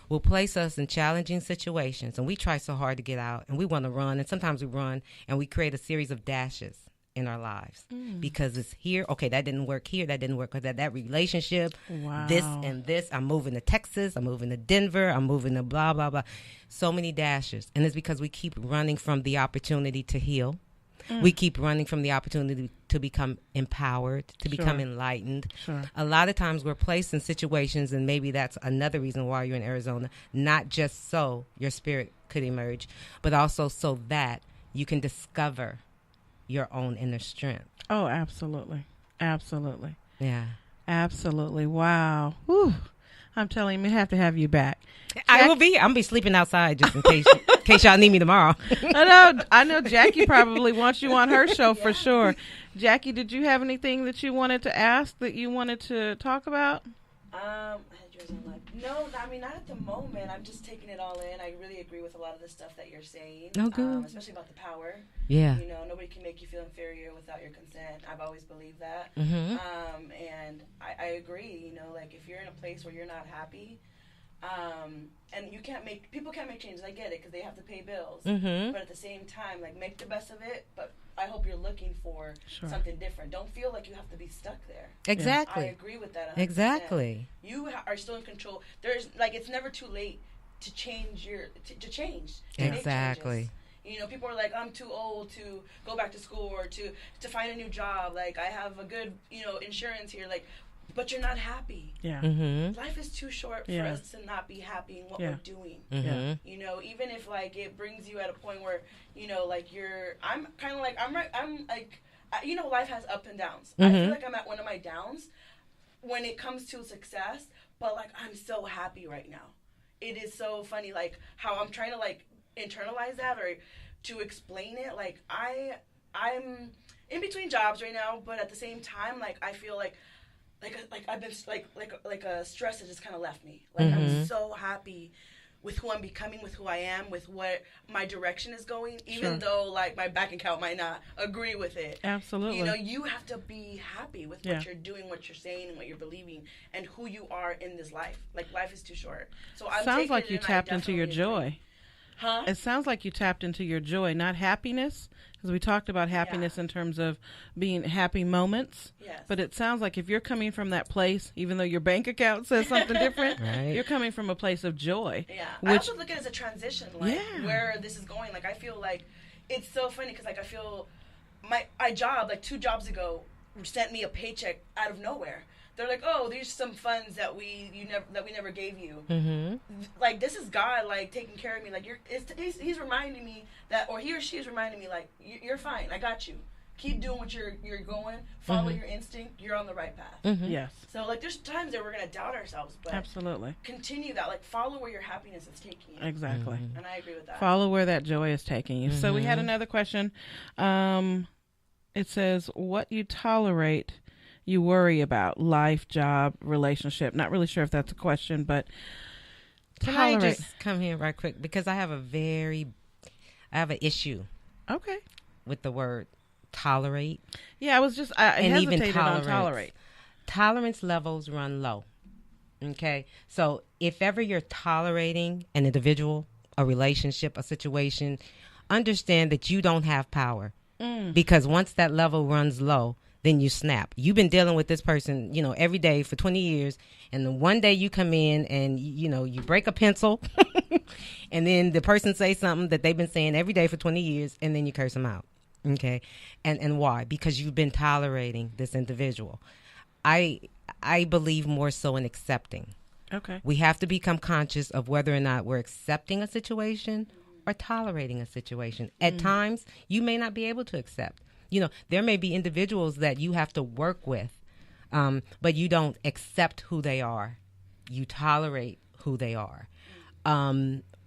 will place us in challenging situations, and we try so hard to get out, and we want to run, and sometimes we run, and we create a series of dashes in our lives because it's here. Okay, that didn't work here. That didn't work because that relationship, this and this. I'm moving to Texas. I'm moving to Denver. I'm moving to blah, blah, blah. So many dashes. And it's because we keep running from the opportunity to heal. We keep running from the opportunity to become empowered, to become enlightened. Sure. A lot of times we're placed in situations, and maybe that's another reason why you're in Arizona, not just so your spirit could emerge, but also so that you can discover your own inner strength. Oh, absolutely. Absolutely. Yeah. Absolutely. Wow. Whew. I'm telling you, we have to have you back. I will be. I'm gonna be sleeping outside just in case y'all need me tomorrow. I know Jackie probably wants you on her show for sure. Jackie, did you have anything that you wanted to ask, that you wanted to talk about? I had yours on live. No, I mean, not at the moment. I'm just taking it all in. I really agree with a lot of the stuff that you're saying. Oh, good. Especially about the power. Yeah. Nobody can make you feel inferior without your consent. I've always believed that. Mm-hmm. And I agree. Like if you're in a place where you're not happy, and people can't make changes. I get it because they have to pay bills. Mm-hmm. But at the same time, like make the best of it. But I hope you're looking for something different. Don't feel like you have to be stuck there. Exactly. I agree with that 100%. Exactly. You are still in control. There's it's never too late to change to change. Exactly. People are like, I'm too old to go back to school or to find a new job. Like I have a good, insurance here. Like, but you're not happy. Yeah. Mm-hmm. Life is too short for us to not be happy in what we're doing. Mm-hmm. Even if it brings you at a point where, I'm kind of like, life has up and downs. I feel like I'm at one of my downs when it comes to success, but I'm so happy right now. It is so funny, how I'm trying to internalize that or to explain it. I'm in between jobs right now, but at the same time, I feel like I've been like a stress that just kind of left me. I'm so happy with who I'm becoming, with who I am, with what my direction is going, even though my bank account might not agree with it. Absolutely. You have to be happy with what you're doing, what you're saying, and what you're believing, and who you are in this life. Life is too short. So sounds like you tapped into your joy. Huh? It sounds like you tapped into your joy, not happiness, because we talked about happiness in terms of being happy moments. Yes. But it sounds like if you're coming from that place, even though your bank account says something different, you're coming from a place of joy. Yeah. I also look at it as a transition, where this is going. I feel like it's so funny because I feel my job, 2 jobs ago, sent me a paycheck out of nowhere. They're like, oh, there's some funds that we never gave you. Mm-hmm. This is God, taking care of me. He's reminding me that, or he or she is reminding me, you're fine. I got you. Keep doing what you're going. Follow your instinct. You're on the right path. Mm-hmm. Yes. So there's times that we're gonna doubt ourselves, but absolutely continue that. Follow where your happiness is taking you. Exactly. And I agree with that. Follow where that joy is taking you. So we had another question. It says, what you tolerate, you worry about, life, job, relationship. Not really sure if that's a question, but can I just come here right quick because I have an issue. Okay. With the word tolerate. Yeah, I hesitated on tolerate. Tolerance levels run low. Okay, so if ever you're tolerating an individual, a relationship, a situation, understand that you don't have power. Because once that level runs low, then you snap. You've been dealing with this person, every day for 20 years. And then one day you come in and, you break a pencil And then the person says something that they've been saying every day for 20 years, and then you curse them out. Okay. And why? Because you've been tolerating this individual. I believe more so in accepting. Okay. We have to become conscious of whether or not we're accepting a situation or tolerating a situation. At times, you may not be able to accept. There may be individuals that you have to work with, but you don't accept who they are. You tolerate who they are.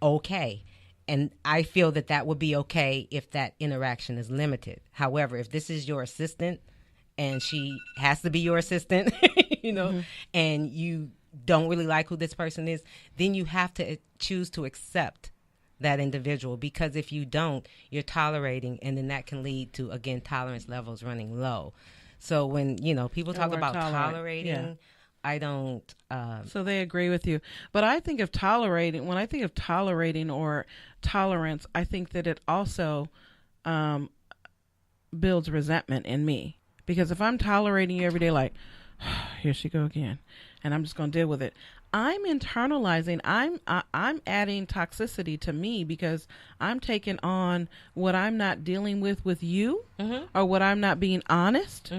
Okay. And I feel that would be okay if that interaction is limited. However, if this is your assistant and she has to be your assistant, and you don't really like who this person is, then you have to choose to accept that individual, because if you don't, you're tolerating, and then that can lead to, again, tolerance levels running low. So when people talk about tolerating, yeah. I don't. So they agree with you, but I think of tolerating. When I think of tolerating or tolerance, I think that it also builds resentment in me, because if I'm tolerating you every day, like, here she go again, and I'm just going to deal with it, I'm internalizing. I'm adding toxicity to me, because I'm taking on what I'm not dealing with you, or what I'm not being honest,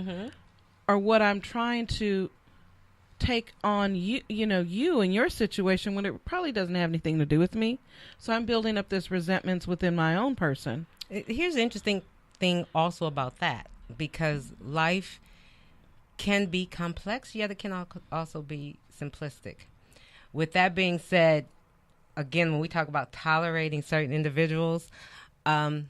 or what I'm trying to take on you and your situation when it probably doesn't have anything to do with me. So I'm building up this resentments within my own person. Here's the interesting thing also about that, because life can be complex, yet it can also be simplistic. With that being said, again, when we talk about tolerating certain individuals, why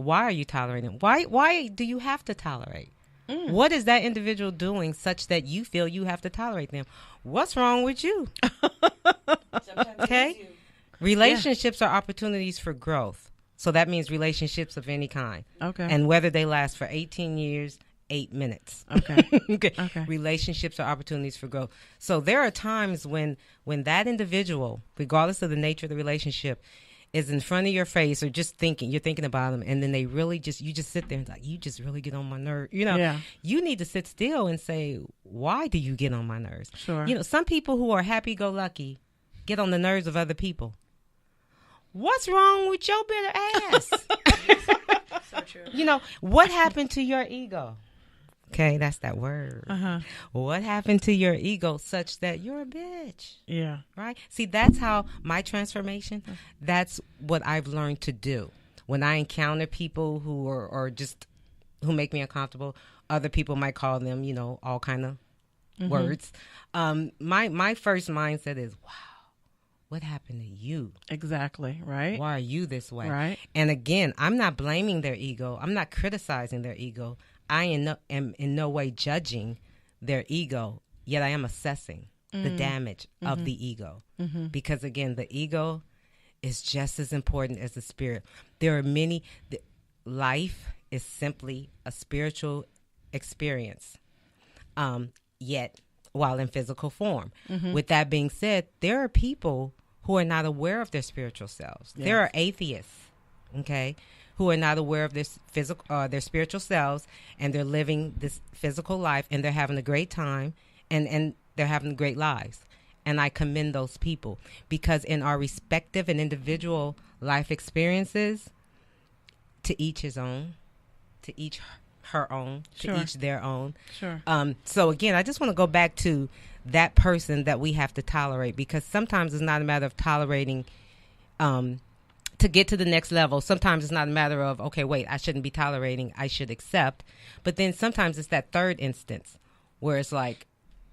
are you tolerating them? Why do you have to tolerate? What is that individual doing such that you feel you have to tolerate them? What's wrong with you? Okay? Relationships are opportunities for growth. So that means relationships of any kind. Okay. And whether they last for 18 years, 8 minutes. Okay. Okay. Relationships are opportunities for growth. So there are times when that individual, regardless of the nature of the relationship, is in front of your face, or just you're thinking about them, and then they really you just sit there and like, you just really get on my nerves. Yeah. You need to sit still and say, why do you get on my nerves? Sure. Some people who are happy-go-lucky get on the nerves of other people. What's wrong with your bitter ass? So true. What happened to your ego? Okay, that's that word. What happened to your ego such that you're a bitch? Yeah. Right? See, that's how my transformation, that's what I've learned to do. When I encounter people who are just, who make me uncomfortable, other people might call them, all kind of words. My first mindset is, wow, what happened to you? Exactly. Right. Why are you this way? Right. And again, I'm not blaming their ego. I'm not criticizing their ego. I am in no way judging their ego, yet I am assessing the damage of the ego. Because again, the ego is just as important as the spirit. There are many, life is simply a spiritual experience, yet while in physical form. With that being said, there are people who are not aware of their spiritual selves. Yes. There are atheists, okay, who are not aware of this their spiritual selves, and they're living this physical life, and they're having a great time, and they're having great lives. And I commend those people, because in our respective and individual life experiences, to each his own, to each her own, to each their own. Sure. So again, I just want to go back to that person that we have to tolerate, because sometimes it's not a matter of tolerating to get to the next level. Sometimes it's not a matter of, okay, wait, I shouldn't be tolerating, I should accept. But then sometimes it's that third instance where it's like,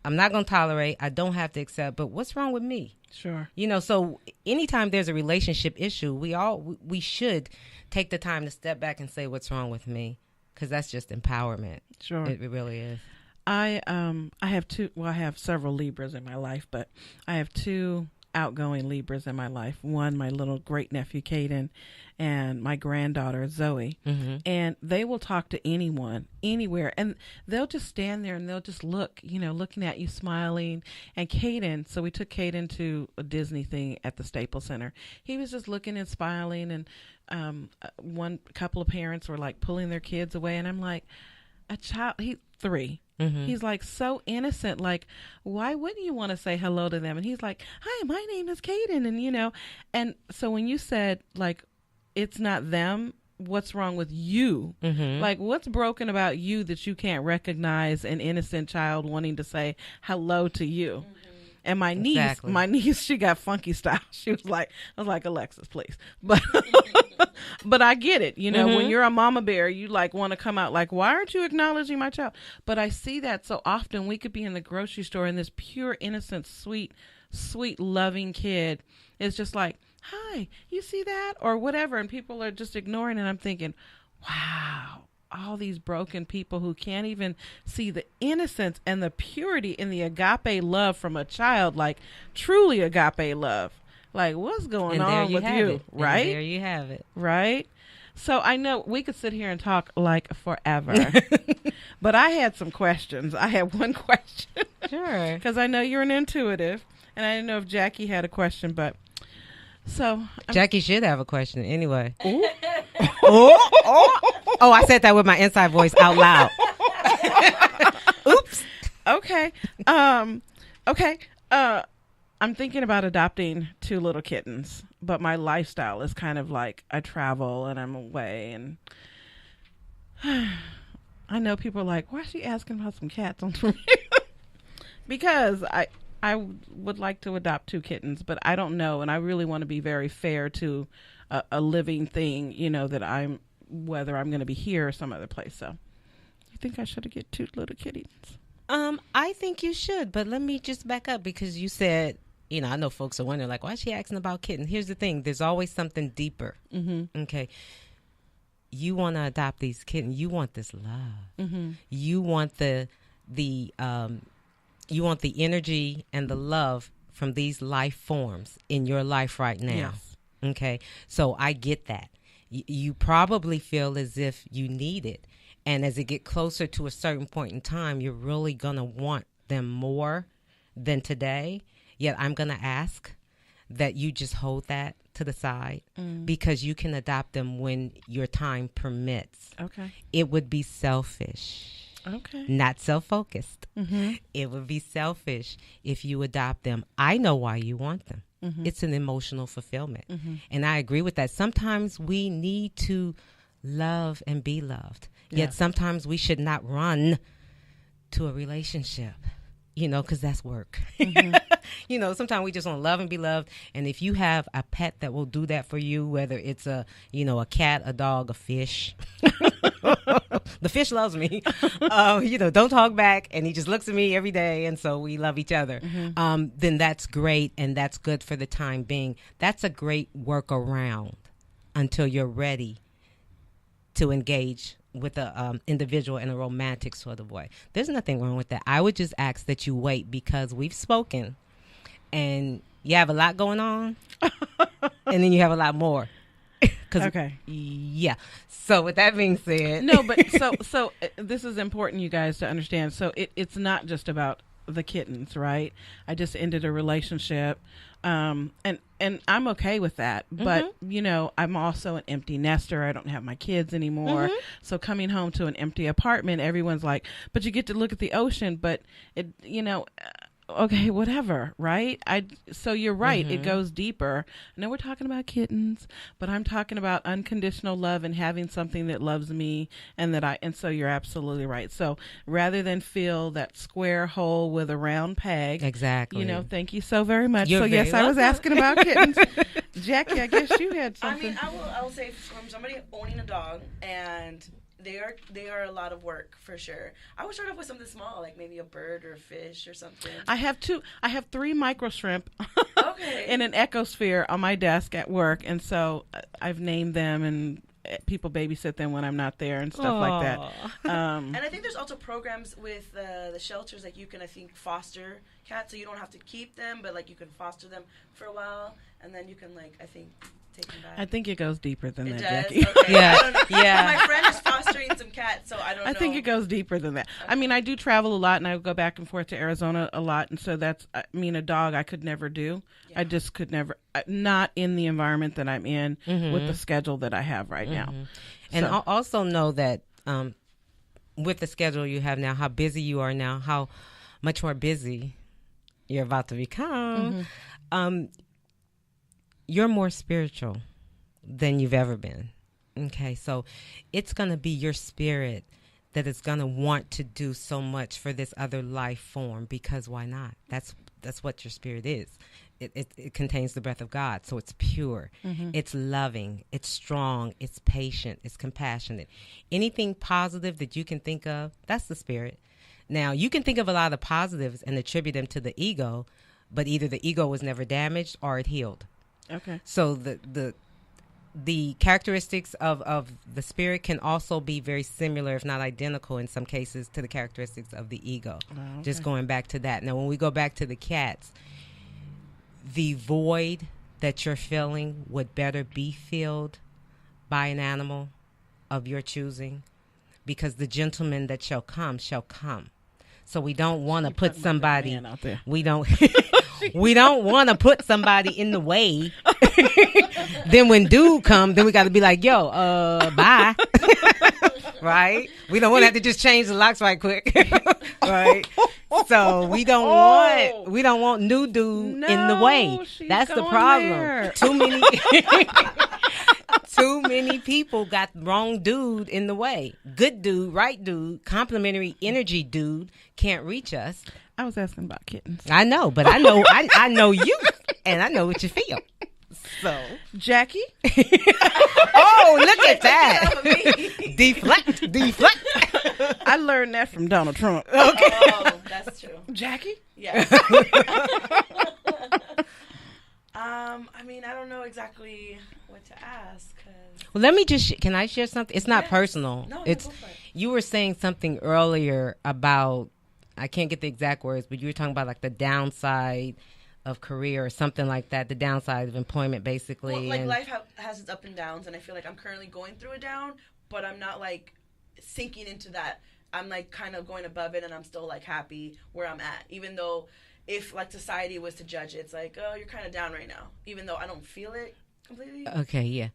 I'm not going to tolerate, I don't have to accept, but what's wrong with me? Sure. So anytime there's a relationship issue, we should take the time to step back and say, what's wrong with me? Because that's just empowerment. Sure. It really is. I have several Libras in my life, but I have two outgoing Libras in my life. One, my little great nephew Caden, and my granddaughter Zoe. And they will talk to anyone, anywhere, and they'll just stand there and they'll just look, looking at you, smiling. And Caden, so we took Caden to a Disney thing at the Staples Center. He was just looking and smiling, and one couple of parents were like pulling their kids away, and I'm like, a child, he's 3. He's like so innocent. Like, why wouldn't you want to say hello to them? And he's like, hi, my name is Caden. And, and so when you said like, it's not them, what's wrong with you? Like, what's broken about you that you can't recognize an innocent child wanting to say hello to you? And my niece, she got funky style. She was like, I was like, Alexis, please. But but I get it. When you're a mama bear, you like want to come out like, why aren't you acknowledging my child? But I see that so often. We could be in the grocery store and this pure, innocent, sweet, loving kid is just like, hi, you see that? Or whatever. And people are just ignoring. And I'm thinking, wow. All these broken people who can't even see the innocence and the purity in the agape love from a child, like truly agape love. Like, what's going on with you? Right? And there you have it. Right? So I know we could sit here and talk like forever, but I had some questions. I had one question. Sure. Because I know you're an intuitive, and I didn't know if Jackie had a question, but Jackie should have a question anyway. Oh, I said that with my inside voice out loud. Oops. Okay. Okay. I'm thinking about adopting 2 little kittens, but my lifestyle is kind of like I travel and I'm away, and I know people are like, why is she asking about some cats on Twitter? Because I would like to adopt 2 kittens, but I don't know, and I really want to be very fair to a living thing, that whether I'm going to be here or some other place. So, you think I should get 2 little kitties? I think you should, but let me just back up because you said, I know folks are wondering, like, why is she asking about kittens? Here's the thing: there's always something deeper. Okay, you want to adopt these kittens. You want this love. You want you want the energy and the love from these life forms in your life right now. Yes. Okay. So I get that. You probably feel as if you need it. And as it get closer to a certain point in time, you're really going to want them more than today. Yet I'm going to ask that you just hold that to the side because you can adopt them when your time permits. Okay. It would be selfish. Okay. Not self-focused. It would be selfish if you adopt them. I know why you want them. It's an emotional fulfillment. And I agree with that. Sometimes we need to love and be loved. Yet sometimes we should not run to a relationship, because that's work. Sometimes we just want to love and be loved. And if you have a pet that will do that for you, whether it's a cat, a dog, a fish, the fish loves me, don't talk back. And he just looks at me every day. And so we love each other. Then that's great. And that's good for the time being. That's a great workaround until you're ready to engage with a individual in a romantic sort of way. There's nothing wrong with that. I would just ask that you wait because we've spoken and you have a lot going on and then you have a lot more. Okay. Yeah. So with that being said. No, but so this is important, you guys, to understand. So it's not just about the kittens, right? I just ended a relationship. And I'm okay with that, but I'm also an empty nester. I don't have my kids anymore. So coming home to an empty apartment, everyone's like, but you get to look at the ocean, but it, okay, whatever, right? So you're right. It goes deeper. I know we're talking about kittens, but I'm talking about unconditional love and having something that loves me and so you're absolutely right. So rather than fill that square hole with a round peg. Exactly. Thank you so very much. You're very I was asking about kittens. Jackie, I guess you had something. I will say from somebody owning a dog, and they are a lot of work for sure. I would start off with something small, like maybe a bird or a fish or something. I have 3 micro shrimp okay. in an ecosphere on my desk at work, and so I've named them, and people babysit them when I'm not there and stuff like that. And I think there's also programs with the shelters, like you can, I think, foster cats, so you don't have to keep them, but like you can foster them for a while, and then you can take them back. I think it goes deeper than it that, does? Jackie. Okay. Yeah. I don't know. Yeah. My friend is fostering some cats, so I don't know. I think it goes deeper than that. Okay. I mean, I do travel a lot, and I go back and forth to Arizona a lot, and so a dog I could never do. Yeah. I just could never, not in the environment that I'm in with the schedule that I have right now. And also know that with the schedule you have now, how busy you are now, how much more busy you're about to become, you're more spiritual than you've ever been. Okay, so it's going to be your spirit that is going to want to do so much for this other life form, because why not? That's what your spirit is. It contains the breath of God, so it's pure. It's loving. It's strong. It's patient. It's compassionate. Anything positive that you can think of, that's the spirit. Now, you can think of a lot of positives and attribute them to the ego, but either the ego was never damaged or it healed. Okay. So the characteristics of the spirit can also be very similar, if not identical in some cases, to the characteristics of the ego. Oh, okay. Just going back to that. Now, when we go back to the cats, the void that you're feeling would better be filled by an animal of your choosing, because the gentleman that shall come shall come. So we don't want to put somebody out there. We don't want to put somebody in the way. Then when dude come, then we got to be like, yo, bye. Right? We don't want to have to just change the locks right quick. Right? So we don't want new dude in the way. That's the problem. There. Too many people got wrong dude in the way. Good dude, right dude, complimentary energy dude can't reach us. I was asking about kittens. I know, but I know I know you, and I know what you feel. So, Jackie? oh, look at that. Deflect. I learned that from Donald Trump. Okay. Oh, that's true. Jackie? Yes. I mean, I don't know exactly what to ask. Well, let me can I share something? It's not personal. No, it's go for it. You were saying something earlier about, I can't get the exact words, but you were talking about like the downside of career or something like that, the downside of employment, basically. Well, like life has its up and downs, and I feel like I'm currently going through a down, but I'm not like sinking into that. I'm like kind of going above it, and I'm still like happy where I'm at, even though if like society was to judge it, it's like, oh, you're kind of down right now, even though I don't feel it completely. Okay, yeah.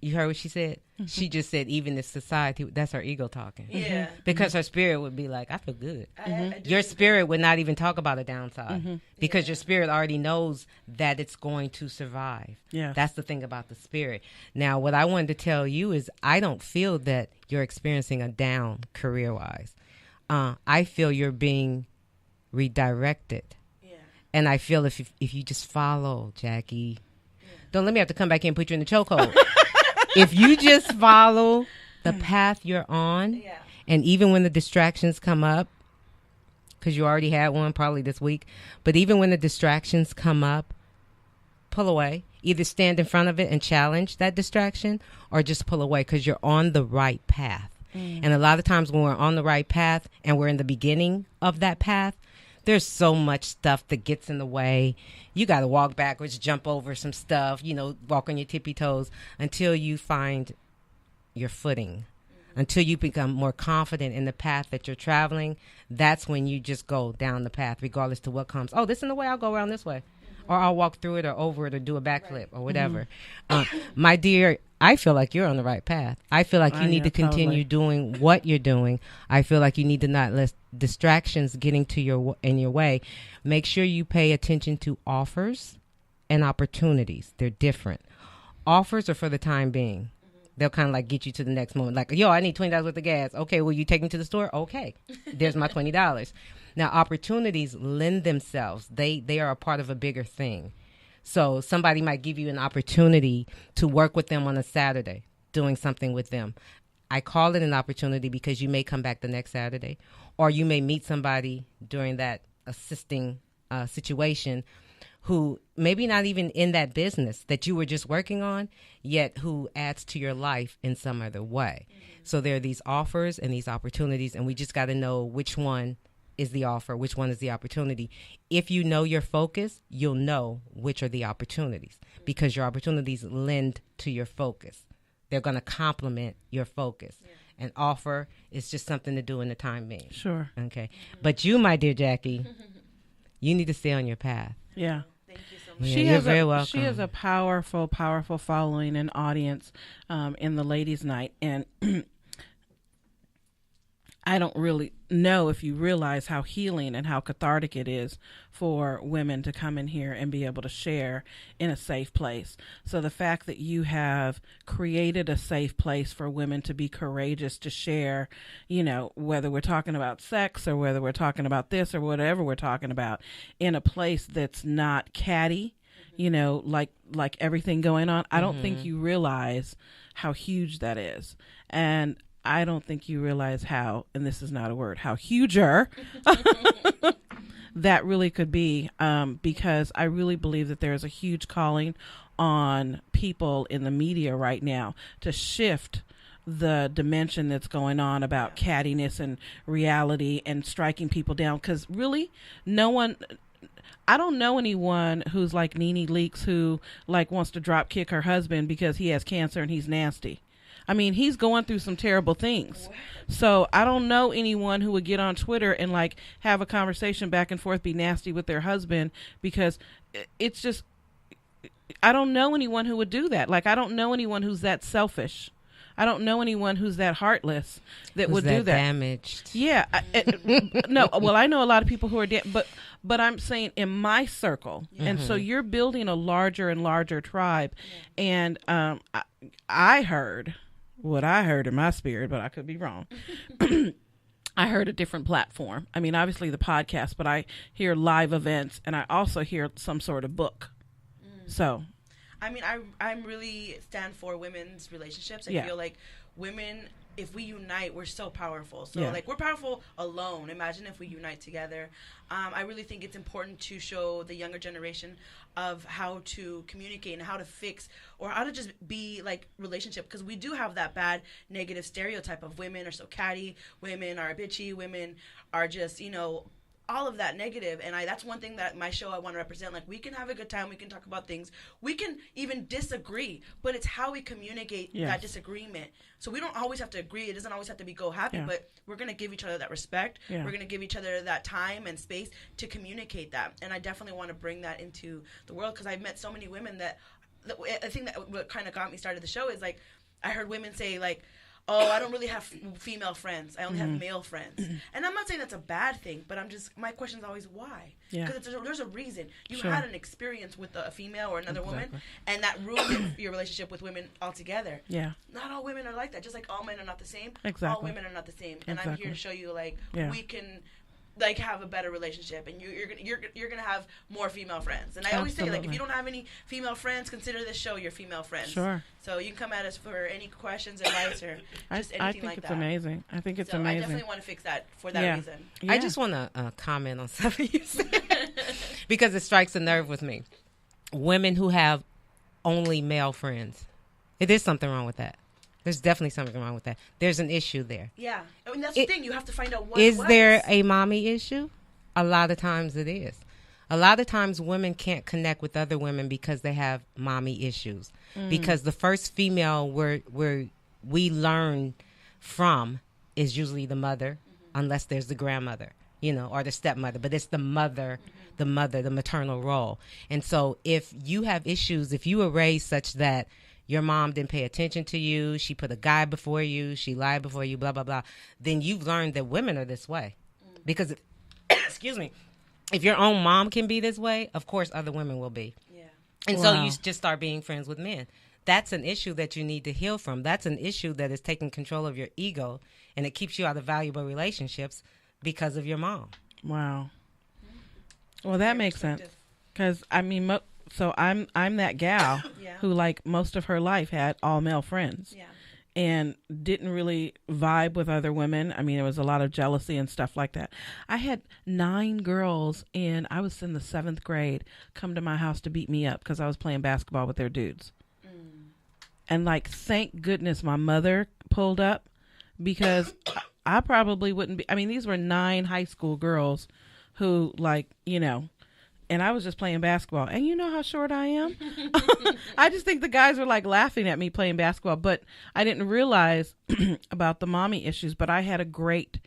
You heard what she said? She just said, even if society, that's her ego talking. Yeah. Because her spirit would be like, I feel good. I do Your feel spirit would not even talk about a downside because Yeah. your spirit already knows that it's going to survive. Yeah. That's the thing about the spirit. Now, what I wanted to tell you is I don't feel that you're experiencing a down career-wise. I feel you're being redirected. Yeah. And I feel if you just follow, Jackie, don't let me have to come back in and put you in the chokehold. If you just follow the path you're on, Yeah. and even when the distractions come up, because you already had one probably this week, but even when the distractions come up, pull away. Either stand in front of it and challenge that distraction, or just pull away, because you're on the right path. And a lot of times when we're on the right path and we're in the beginning of that path, there's so much stuff that gets in the way. You got to walk backwards, jump over some stuff, walk on your tippy toes until you find your footing, until you become more confident in the path that you're traveling. That's when you just go down the path, regardless to what comes. Oh, this is the way, I'll go around this way. Or I'll walk through it or over it or do a backflip or whatever. My dear, I feel like you're on the right path. I feel like you need to continue doing what you're doing. I feel like you need to not let distractions getting in your way. Make sure you pay attention to offers and opportunities. They're different. Offers are for the time being. They'll kind of like get you to the next moment. Like, yo, I need $20 worth of gas. Okay, will you take me to the store? Okay, there's my $20. Now, opportunities lend themselves. They are a part of a bigger thing. So somebody might give you an opportunity to work with them on a Saturday, doing something with them. I call it an opportunity because you may come back the next Saturday, or you may meet somebody during that assisting situation who maybe not even in that business that you were just working on, yet who adds to your life in some other way. So there are these offers and these opportunities, and we just got to know which one is the offer, which one is the opportunity. If you know your focus, you'll know which are the opportunities, because your opportunities lend to your focus. They're going to complement your focus. An offer is just something to do in the time being. Sure. Okay. But you, my dear Jackie, you need to stay on your path. Yeah. Thank you so much. Yeah, you're very welcome. She has a powerful, powerful following and audience in the ladies' night. And I don't really know if you realize how healing and how cathartic it is for women to come in here and be able to share in a safe place. So the fact that you have created a safe place for women to be courageous to share, you know, whether we're talking about sex or whether we're talking about this or whatever we're talking about, in a place that's not catty, you know, like everything going on. I don't think you realize how huge that is. And I don't think you realize how, and this is not a word, how huger that really could be, because I really believe that there is a huge calling on people in the media right now to shift the dimension that's going on about cattiness and reality and striking people down. Because really, I don't know anyone who's like Nene Leakes who like wants to drop kick her husband because he has cancer and he's nasty. I mean, he's going through some terrible things. So I don't know anyone who would get on Twitter and like have a conversation back and forth, be nasty with their husband, because it's just, I don't know anyone who would do that. Like, I don't know anyone who's that selfish. I don't know anyone who's that heartless that would do that. Damaged. Yeah. No. Well, I know a lot of people who are but I'm saying in my circle, and so you're building a larger and larger tribe, and I heard what I heard in my spirit, but I could be wrong. I heard a different platform. I mean, obviously the podcast, but I hear live events, and I also hear some sort of book. So, I mean, I'm really stand for women's relationships. I feel like women, if we unite, we're so powerful. So, like, we're powerful alone. Imagine if we unite together. I really think it's important to show the younger generation of how to communicate and how to fix or how to just be, like, relationship. Because we do have that bad, negative stereotype of women are so catty, women are bitchy, women are just, you know, all of that negative. And that's one thing that my show I want to represent. Like, we can have a good time, we can talk about things, we can even disagree, but it's how we communicate that disagreement. So we don't always have to agree, it doesn't always have to be go happy, but we're going to give each other that respect, we're going to give each other that time and space to communicate that. And I definitely want to bring that into the world, because I've met so many women that I think that what kind of got me started the show is, like, I heard women say, like, oh, I don't really have female friends. I only have male friends. And I'm not saying that's a bad thing, but my question is always why? Because there's a reason. You had an experience with a female or another woman, and that ruined your relationship with women altogether. Not all women are like that. Just like all men are not the same, all women are not the same. And I'm here to show you, like, we can, like, have a better relationship, and you're gonna have more female friends. And I always say, like, if you don't have any female friends, consider this show your female friends. Sure. So you can come at us for any questions, advice, or just anything like that. I think it's amazing. I think it's amazing. I definitely want to fix that for that reason. I just want to comment on something you said because it strikes a nerve with me. Women who have only male friends. There's something wrong with that. There's definitely something wrong with that. There's an issue there. Yeah. I mean, that's the thing. You have to find out what is there a mommy issue? A lot of times it is. A lot of times women can't connect with other women because they have mommy issues. Because the first female where we learn from is usually the mother, unless there's the grandmother, you know, or the stepmother. But it's the mother, the maternal role. And so if you have issues, if you were raised such that your mom didn't pay attention to you, she put a guy before you, she lied before you, blah, blah, blah, then you've learned that women are this way. Because, excuse me, if your own mom can be this way, of course other women will be. Yeah. And so you just start being friends with men. That's an issue that you need to heal from. That's an issue that is taking control of your ego, and it keeps you out of valuable relationships because of your mom. Wow. Well, that makes sense. Because, I mean, so I'm that gal who, like, most of her life had all male friends and didn't really vibe with other women. I mean, there was a lot of jealousy and stuff like that. I had 9 girls I was in the 7th grade, come to my house to beat me up because I was playing basketball with their dudes. And, like, thank goodness my mother pulled up, because I probably wouldn't be. I mean, these were 9 high school girls who, like, you know, and I was just playing basketball. And you know how short I am? I just think the guys were, like, laughing at me playing basketball. But I didn't realize about the mommy issues. But I had a great,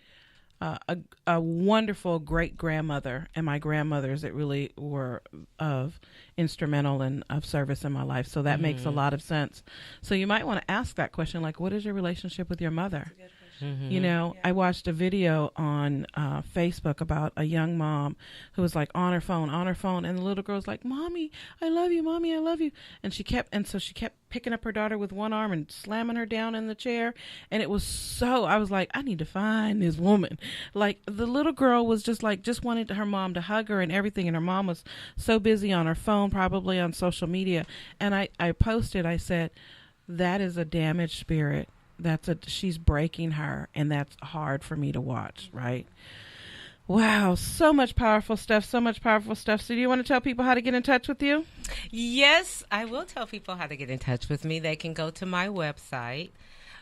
a wonderful great-grandmother and my grandmothers that really were of instrumental and of service in my life. So that makes a lot of sense. So you might want to ask that question, like, what is your relationship with your mother? That's a good question. You know, Yeah. I watched a video on Facebook about a young mom who was like on her phone, and the little girl's like, "Mommy, I love you, Mommy, I love you." And she kept picking up her daughter with one arm and slamming her down in the chair. And it was I was like, I need to find this woman. Like, the little girl was just wanted her mom to hug her and everything. And her mom was so busy on her phone, probably on social media. And I posted, I said, that is a damaged spirit. She's breaking her, and that's hard for me to watch, right? Wow, so much powerful stuff. So do you want to tell people how to get in touch with you? Yes, I will tell people how to get in touch with me. They can go to my website,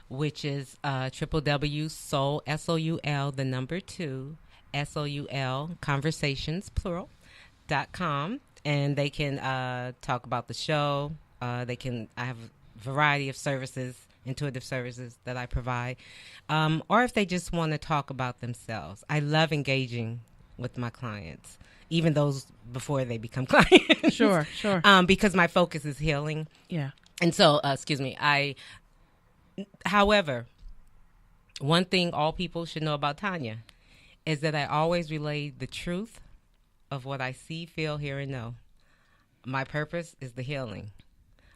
which is www.soul, SOUL, the number 2, SOUL, conversations, plural.com. And they can talk about the show. I have a variety of services, intuitive services that I provide. Or if they just want to talk about themselves. I love engaging with my clients, even those before they become clients. Sure. Because my focus is healing. Yeah. And so, however, one thing all people should know about Tanya is that I always relay the truth of what I see, feel, hear, and know. My purpose is the healing.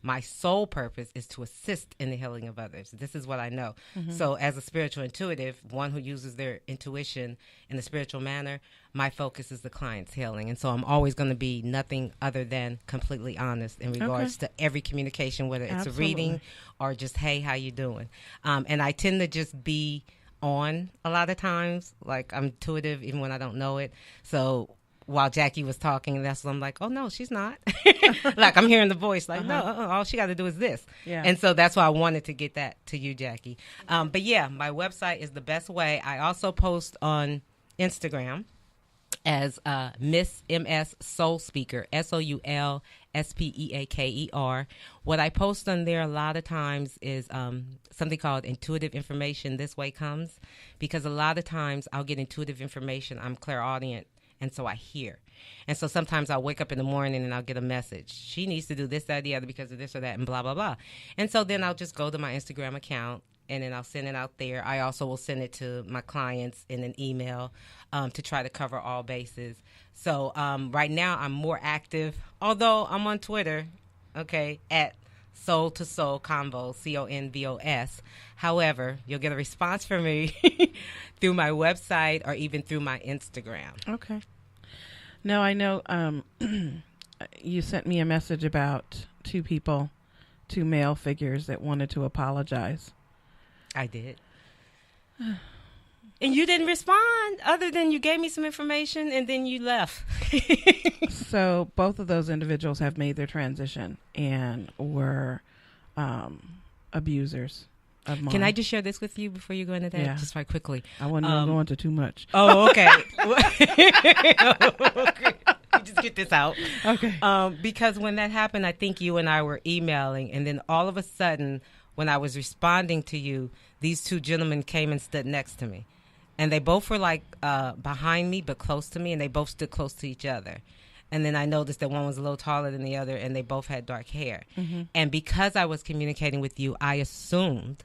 My sole purpose is to assist in the healing of others. This is what I know. Mm-hmm. So as a spiritual intuitive, one who uses their intuition in a spiritual manner, my focus is the client's healing. And so I'm always going to be nothing other than completely honest in regards to every communication, whether it's Absolutely. a reading or just, hey, how you doing? And I tend to just be on a lot of times. Like, I'm intuitive even when I don't know it. So while Jackie was talking, that's when I'm like, oh, no, she's not. Like, I'm hearing the voice, like, no, all she got to do is this. Yeah. And so that's why I wanted to get that to you, Jackie. But yeah, my website is the best way. I also post on Instagram as Miss MS Soul Speaker, SOULSPEAKER. What I post on there a lot of times is something called intuitive information. This way comes, because a lot of times I'll get intuitive information. I'm clairaudient. And so I hear. And so sometimes I'll wake up in the morning and I'll get a message. She needs to do this, that, the other because of this or that and blah, blah, blah. And so then I'll just go to my Instagram account and then I'll send it out there. I also will send it to my clients in an email to try to cover all bases. So right now I'm more active, although I'm on Twitter, at Soul to Soul Convos, CONVOS. However, you'll get a response from me through my website or even through my Instagram. Okay. Now, I know you sent me a message about two male figures that wanted to apologize. I did. And you didn't respond other than you gave me some information and then you left. So both of those individuals have made their transition and were abusers of mine. Can I just share this with you before you go into that? Yeah. Just right quickly. I wouldn't go into too much. Oh, okay. Okay. Just get this out. Okay. Because when that happened, I think you and I were emailing, and then all of a sudden, when I was responding to you, these two gentlemen came and stood next to me. And they both were like behind me, but close to me, and they both stood close to each other. And then I noticed that one was a little taller than the other, and they both had dark hair. Mm-hmm. And because I was communicating with you, I assumed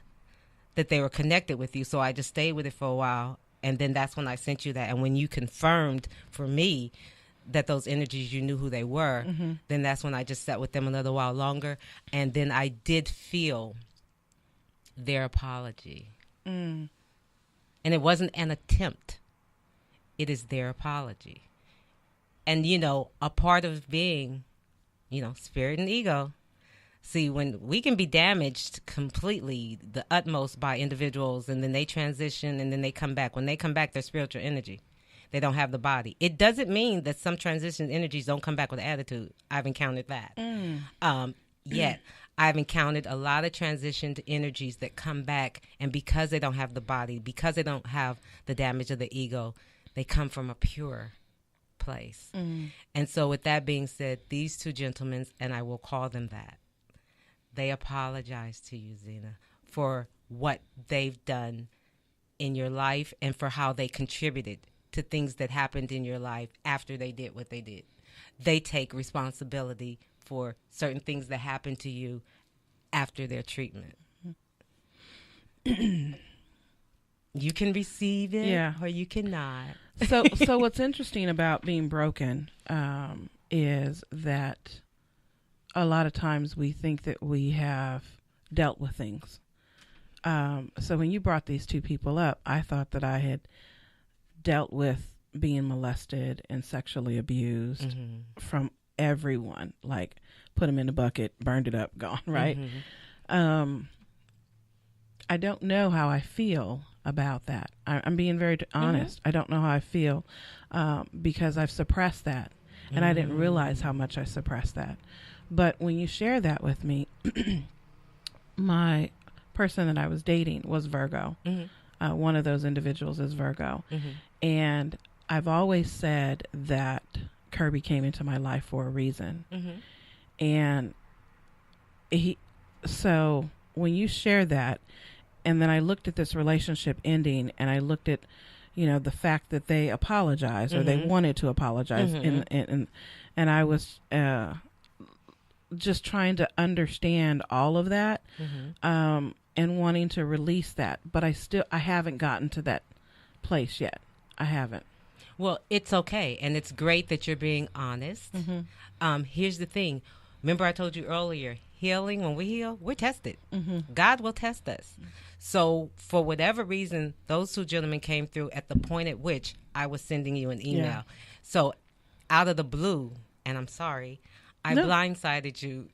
that they were connected with you. So I just stayed with it for a while. And then that's when I sent you that. And when you confirmed for me that those energies, you knew who they were, then that's when I just sat with them a little while longer. And then I did feel their apology. And it wasn't an attempt. It is their apology. And, a part of being, spirit and ego. See, when we can be damaged completely, the utmost by individuals, and then they transition and then they come back. When they come back, they're spiritual energy. They don't have the body. It doesn't mean that some transition energies don't come back with attitude. I've encountered that. Yet, I've encountered a lot of transitioned energies that come back, and because they don't have the body, because they don't have the damage of the ego, they come from a pure place. And so with that being said, these two gentlemen, and I will call them that, they apologize to you, Zena, for what they've done in your life and for how they contributed to things that happened in your life after they did what they did. They take responsibility for certain things that happened to you after their treatment. You can receive it, Yeah. or you cannot. So what's interesting about being broken is that a lot of times we think that we have dealt with things. So when you brought these two people up, I thought that I had dealt with being molested and sexually abused from everyone, like put them in a bucket, burned it up, gone, right? I don't know how I feel about that. I'm being very honest. I don't know how I feel because I've suppressed that, and I didn't realize how much I suppressed that. But when you share that with me, my person that I was dating was Virgo. One of those individuals is Virgo. And I've always said that Kirby came into my life for a reason. And so when you share that, and then I looked at this relationship ending, and I looked at, the fact that they apologized or they wanted to apologize. And I was just trying to understand all of that and wanting to release that. But I haven't gotten to that place yet. I haven't. Well, it's okay. And it's great that you're being honest. Here's the thing. Remember I told you earlier, healing, when we heal, we're tested. God will test us. So for whatever reason, those two gentlemen came through at the point at which I was sending you an email. So out of the blue, and I'm sorry, I blindsided you,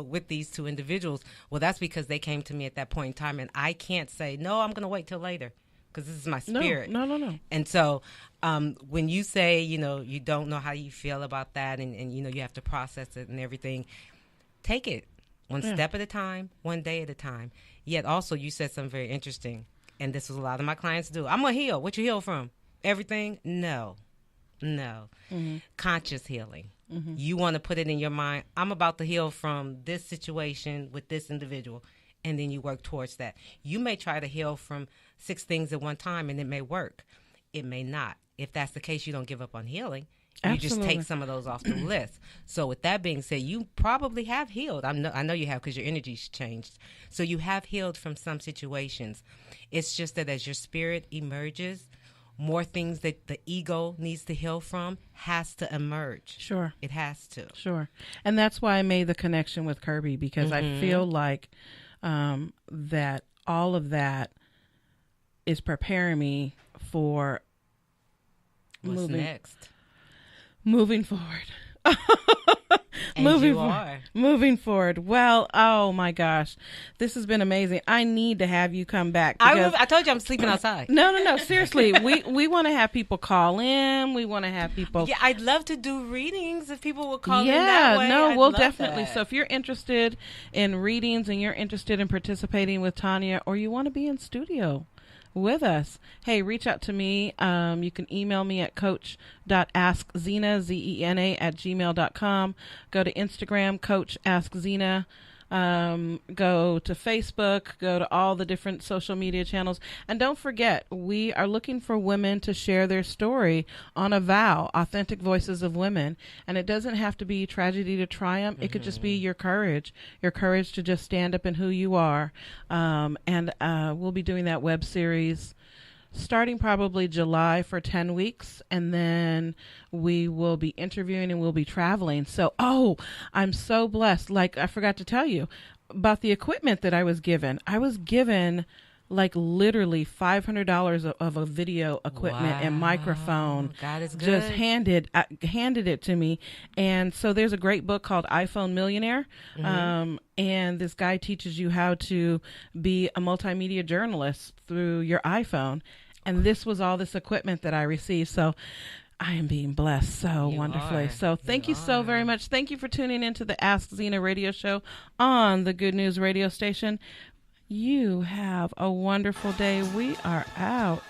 with these two individuals. Well, that's because they came to me at that point in time, and I can't say, no, I'm going to wait till later, because this is my spirit. No. And so when you say, you don't know how you feel about that, and you have to process it and everything, take it one step at a time, one day at a time. Yet also you said something very interesting, and this is a lot of my clients do. I'm going to heal. What you heal from? Everything? No. Conscious healing. You want to put it in your mind, I'm about to heal from this situation with this individual, and then you work towards that. You may try to heal from 6 things at one time, and it may work. It may not. If that's the case, you don't give up on healing. You just take some of those off the list. So with that being said, you probably have healed. I know you have, because your energy's changed. So you have healed from some situations. It's just that as your spirit emerges, more things that the ego needs to heal from has to emerge. Sure. It has to. Sure. And that's why I made the connection with Kirby, because I feel like that all of that is preparing me for What's next? Moving forward. And moving forward. Well, oh my gosh, this has been amazing. I need to have you come back. I told you I'm sleeping outside. No. Seriously, we want to have people call in. We want to have people. Yeah, I'd love to do readings if people will call in that way. Yeah, no, we'll definitely. That. So if you're interested in readings and you're interested in participating with Tanya, or you want to be in studio with us, hey, reach out to me. You can email me at coach.askzena, ZENA, @gmail.com. Go to Instagram, Coach Ask Zena. Go to Facebook, go to all the different social media channels. And don't forget, we are looking for women to share their story on a vow, authentic voices of women. And it doesn't have to be tragedy to triumph. It could just be your courage to just stand up in who you are. And we'll be doing that web series starting probably July for 10 weeks. And then we will be interviewing and we'll be traveling. So, I'm so blessed. Like, I forgot to tell you about the equipment that I was given. I was given like literally $500 of a video equipment and microphone. God is good. Just handed it to me. And so there's a great book called iPhone Millionaire. And this guy teaches you how to be a multimedia journalist through your iPhone. And this was all this equipment that I received. So I am being blessed so wonderfully. So thank you so very much. Thank you for tuning into the Ask Zena radio show on the Good News radio station. You have a wonderful day. We are out.